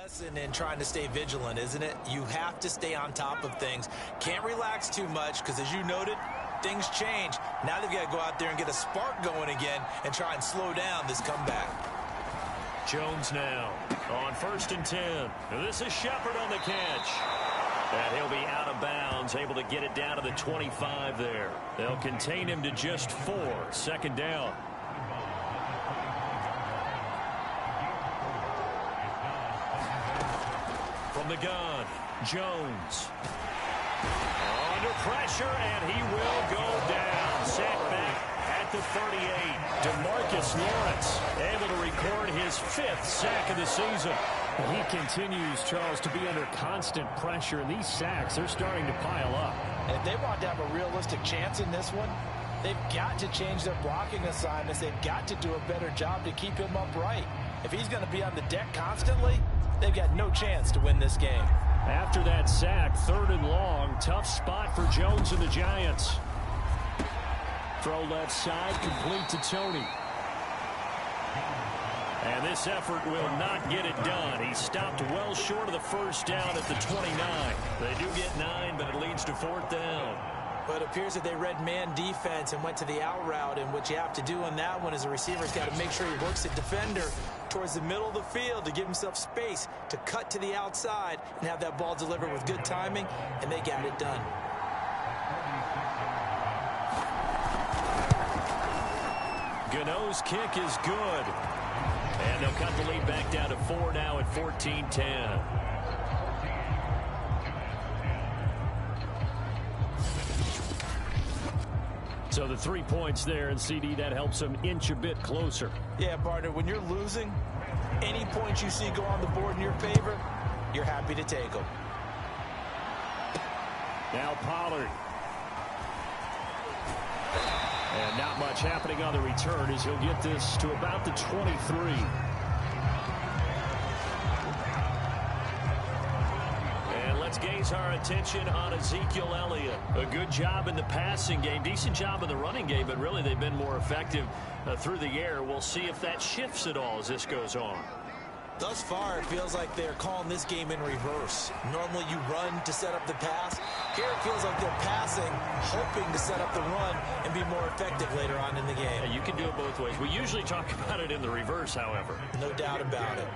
lesson in trying to stay vigilant, isn't it? You have to stay on top of things. Can't relax too much because, as you noted, things change. Now they've got to go out there and get a spark going again and try and slow down this comeback. Jones now on 1st and 10. This is Shepard on the catch. And he'll be out of bounds, able to get it down to the 25 there. They'll contain him to just 4. 2nd down. From the gun, Jones. Under pressure, and he will go down. Set back at the 38. DeMarcus Lawrence able to record his 5th sack of the season. He continues, Charles, to be under constant pressure, and these sacks, they're starting to pile up. And if they want to have a realistic chance in this one, they've got to change their blocking assignments. They've got to do a better job to keep him upright. If he's going to be on the deck constantly, they've got no chance to win this game. After that sack, 3rd and long, tough spot for Jones and the Giants. Throw left side, complete to Tony. And this effort will not get it done. He stopped well short of the 1st down at the 29. They do get 9, but it leads to 4th down. But it appears that they read man defense and went to the out route, and what you have to do on that one is a receiver's got to make sure he works the defender towards the middle of the field to give himself space to cut to the outside and have that ball delivered with good timing, and they got it done. Gano's kick is good. And they'll cut the lead back down to 4 now at 14-10. So the 3 points there, and CD, that helps them inch a bit closer. Yeah, partner, when you're losing, any points you see go on the board in your favor, you're happy to take them. Now Pollard. And not much happening on the return as he'll get this to about the 23. And let's gaze our attention on Ezekiel Elliott. A good job in the passing game, decent job in the running game, but really they've been more effective through the air. We'll see if that shifts at all as this goes on. Thus far, it feels like they're calling this game in reverse. Normally you run to set up the pass. Here it feels like they're passing, hoping to set up the run and be more effective later on in the game. Yeah, you can do it both ways. We usually talk about it in the reverse, however. No doubt about it.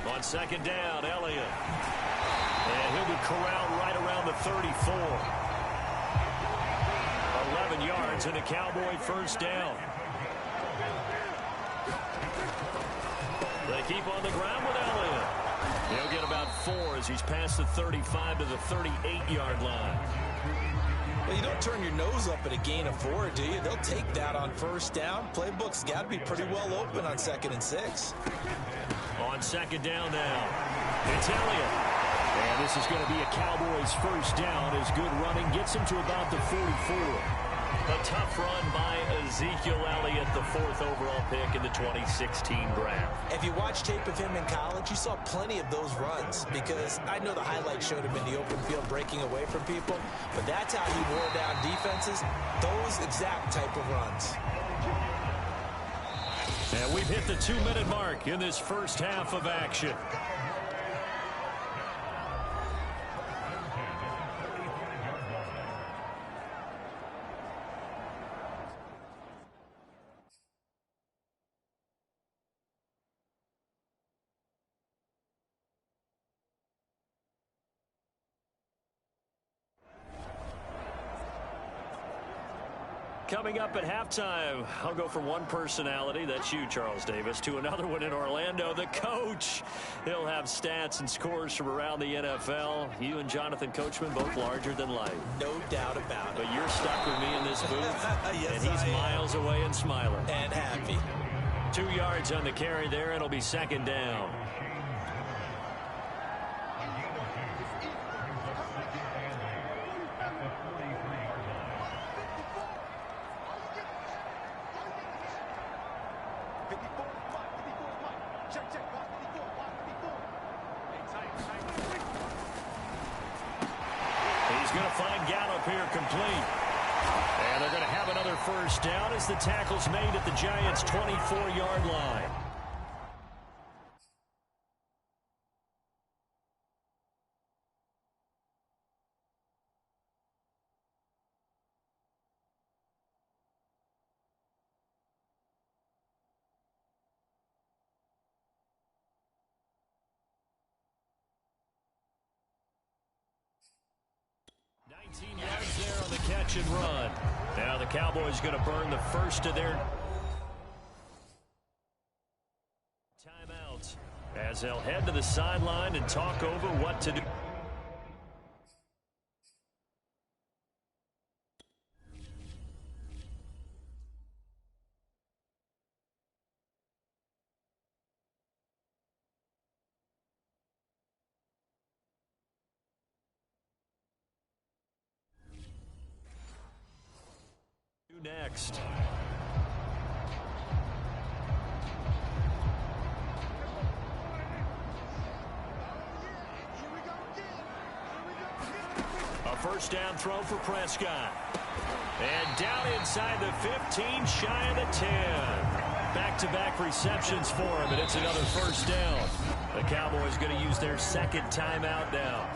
On 2nd down, Elliott. And he'll be corralled right around the 34. 11 yards and a Cowboy 1st down. They keep on the ground with Elliott. He'll get about 4 as he's past the 35 to the 38-yard line. Well, you don't turn your nose up at a gain of 4, do you? They'll take that on 1st down. Playbook's got to be pretty well open on 2nd and 6. On 2nd down now, it's Elliott. And this is going to be a Cowboys 1st down as good running gets him to about the 44. A tough run by Ezekiel Elliott, the 4th overall pick in the 2016 draft. If you watch tape of him in college, you saw plenty of those runs because I know the highlights showed him in the open field breaking away from people, but that's how he wore down defenses, those exact type of runs. And we've hit the 2-minute mark in this first half of action. Coming up at halftime, I'll go from one personality, that's you, Charles Davis, to another one in Orlando, the coach. He'll have stats and scores from around the NFL. You and Jonathan Coachman, both larger than life. No doubt about it. But you're stuck with me in this booth, yes, and he's miles away and smiling. And happy. 2 yards on the carry there, it'll be 2nd down. And they're going to have another first down as the tackle's made at the Giants' 24-yard line. Yards there on the catch and run. Now the Cowboys going to burn the first of their timeouts as they'll head to the sideline and talk over what to do. Next. A first down throw for Prescott. And down inside the 15, shy of the 10. Back-to-back receptions for him, and it's another first down. The Cowboys going to use their second timeout now,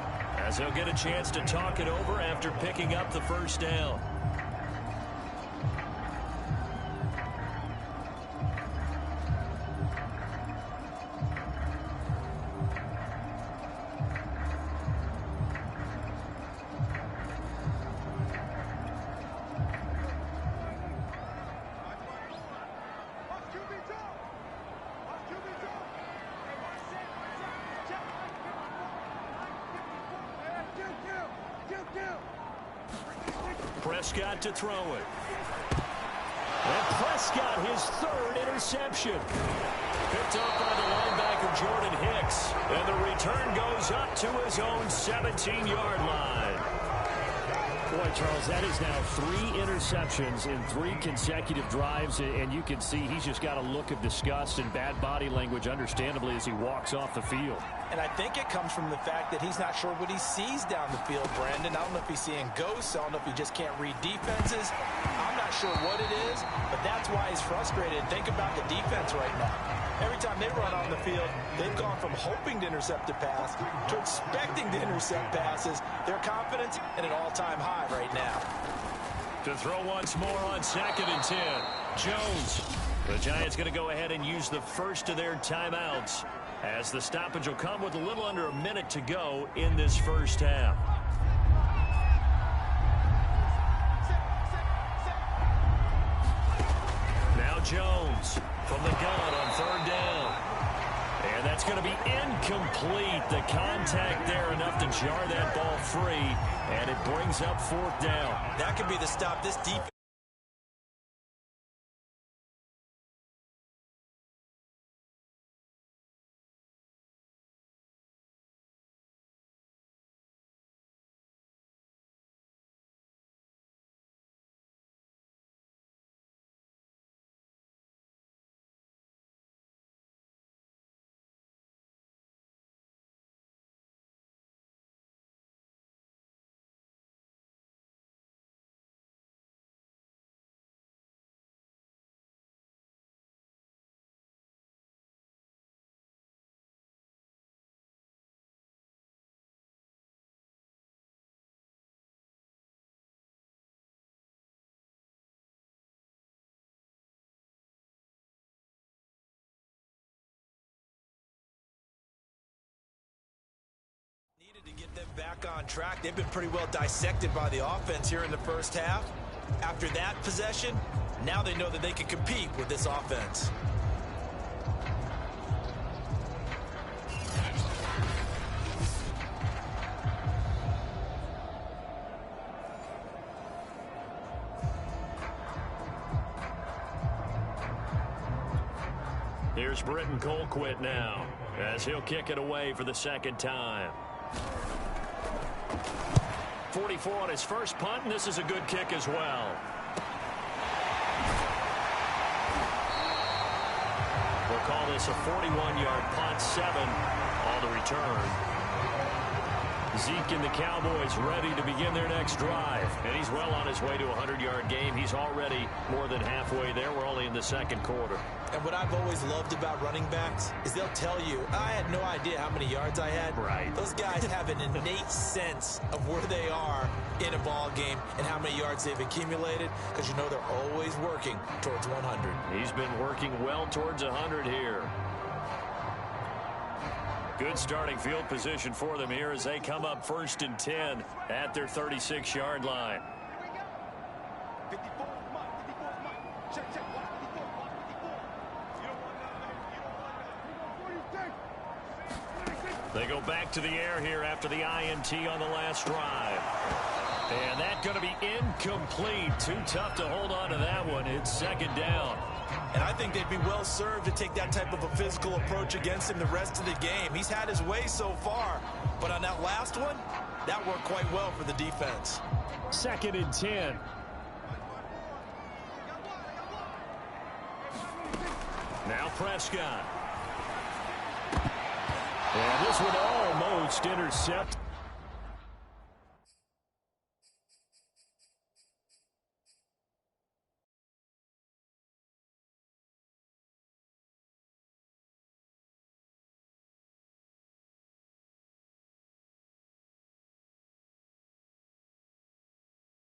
as they'll get a chance to talk it over after picking up the first down. Prescott to throw it. And Prescott, his third interception. Picked up by the linebacker Jordan Hicks. And the return goes up to his own 17-yard line. Boy, Charles, that is now 3 interceptions in 3 consecutive drives, and you can see he's just got a look of disgust and bad body language, understandably, as he walks off the field. And I think it comes from the fact that he's not sure what he sees down the field, Brandon. I don't know if he's seeing ghosts. I don't know if he just can't read defenses. I'm not sure what it is, but that's why he's frustrated. Think about the defense right now. Every time they run on the field, they've gone from hoping to intercept a pass to expecting to intercept passes. Their confidence at an all-time high right now. To throw once more on 2nd and 10. Jones. The Giants going to go ahead and use the first of their timeouts, as the stoppage will come with a little under a minute to go in this first half. Now Jones from the gun on 3rd down. And that's going to be incomplete. The contact there enough to jar that ball free, and it brings up 4th down. That could be the stop this defense. To get them back on track. They've been pretty well dissected by the offense here in the first half. After that possession, now they know that they can compete with this offense. Here's Britton Colquitt now, as he'll kick it away for the 2nd time. 44 on his first punt, and this is a good kick as well. We'll call this a 41-yard punt, 7 on the return. Zeke and the Cowboys ready to begin their next drive. And he's well on his way to a 100-yard game. He's already more than halfway there. We're only in the second quarter. And what I've always loved about running backs is they'll tell you, I had no idea how many yards I had. Right. Those guys have an innate sense of where they are in a ball game and how many yards they've accumulated, because you know they're always working towards 100. He's been working well towards 100 here. Good starting field position for them here as they come up 1st and 10 at their 36-yard line. 54 is mine. 54 is mine. Check, check. Watch 54. Watch 54. You don't want none. You don't want none. They go back to the air here after the INT on the last drive. And that's going to be incomplete. Too tough to hold on to that one. It's 2nd down. And I think they'd be well served to take that type of a physical approach against him the rest of the game. He's had his way so far, but on that last one, that worked quite well for the defense. 2nd and 10. Now Prescott. And this one almost intercepted.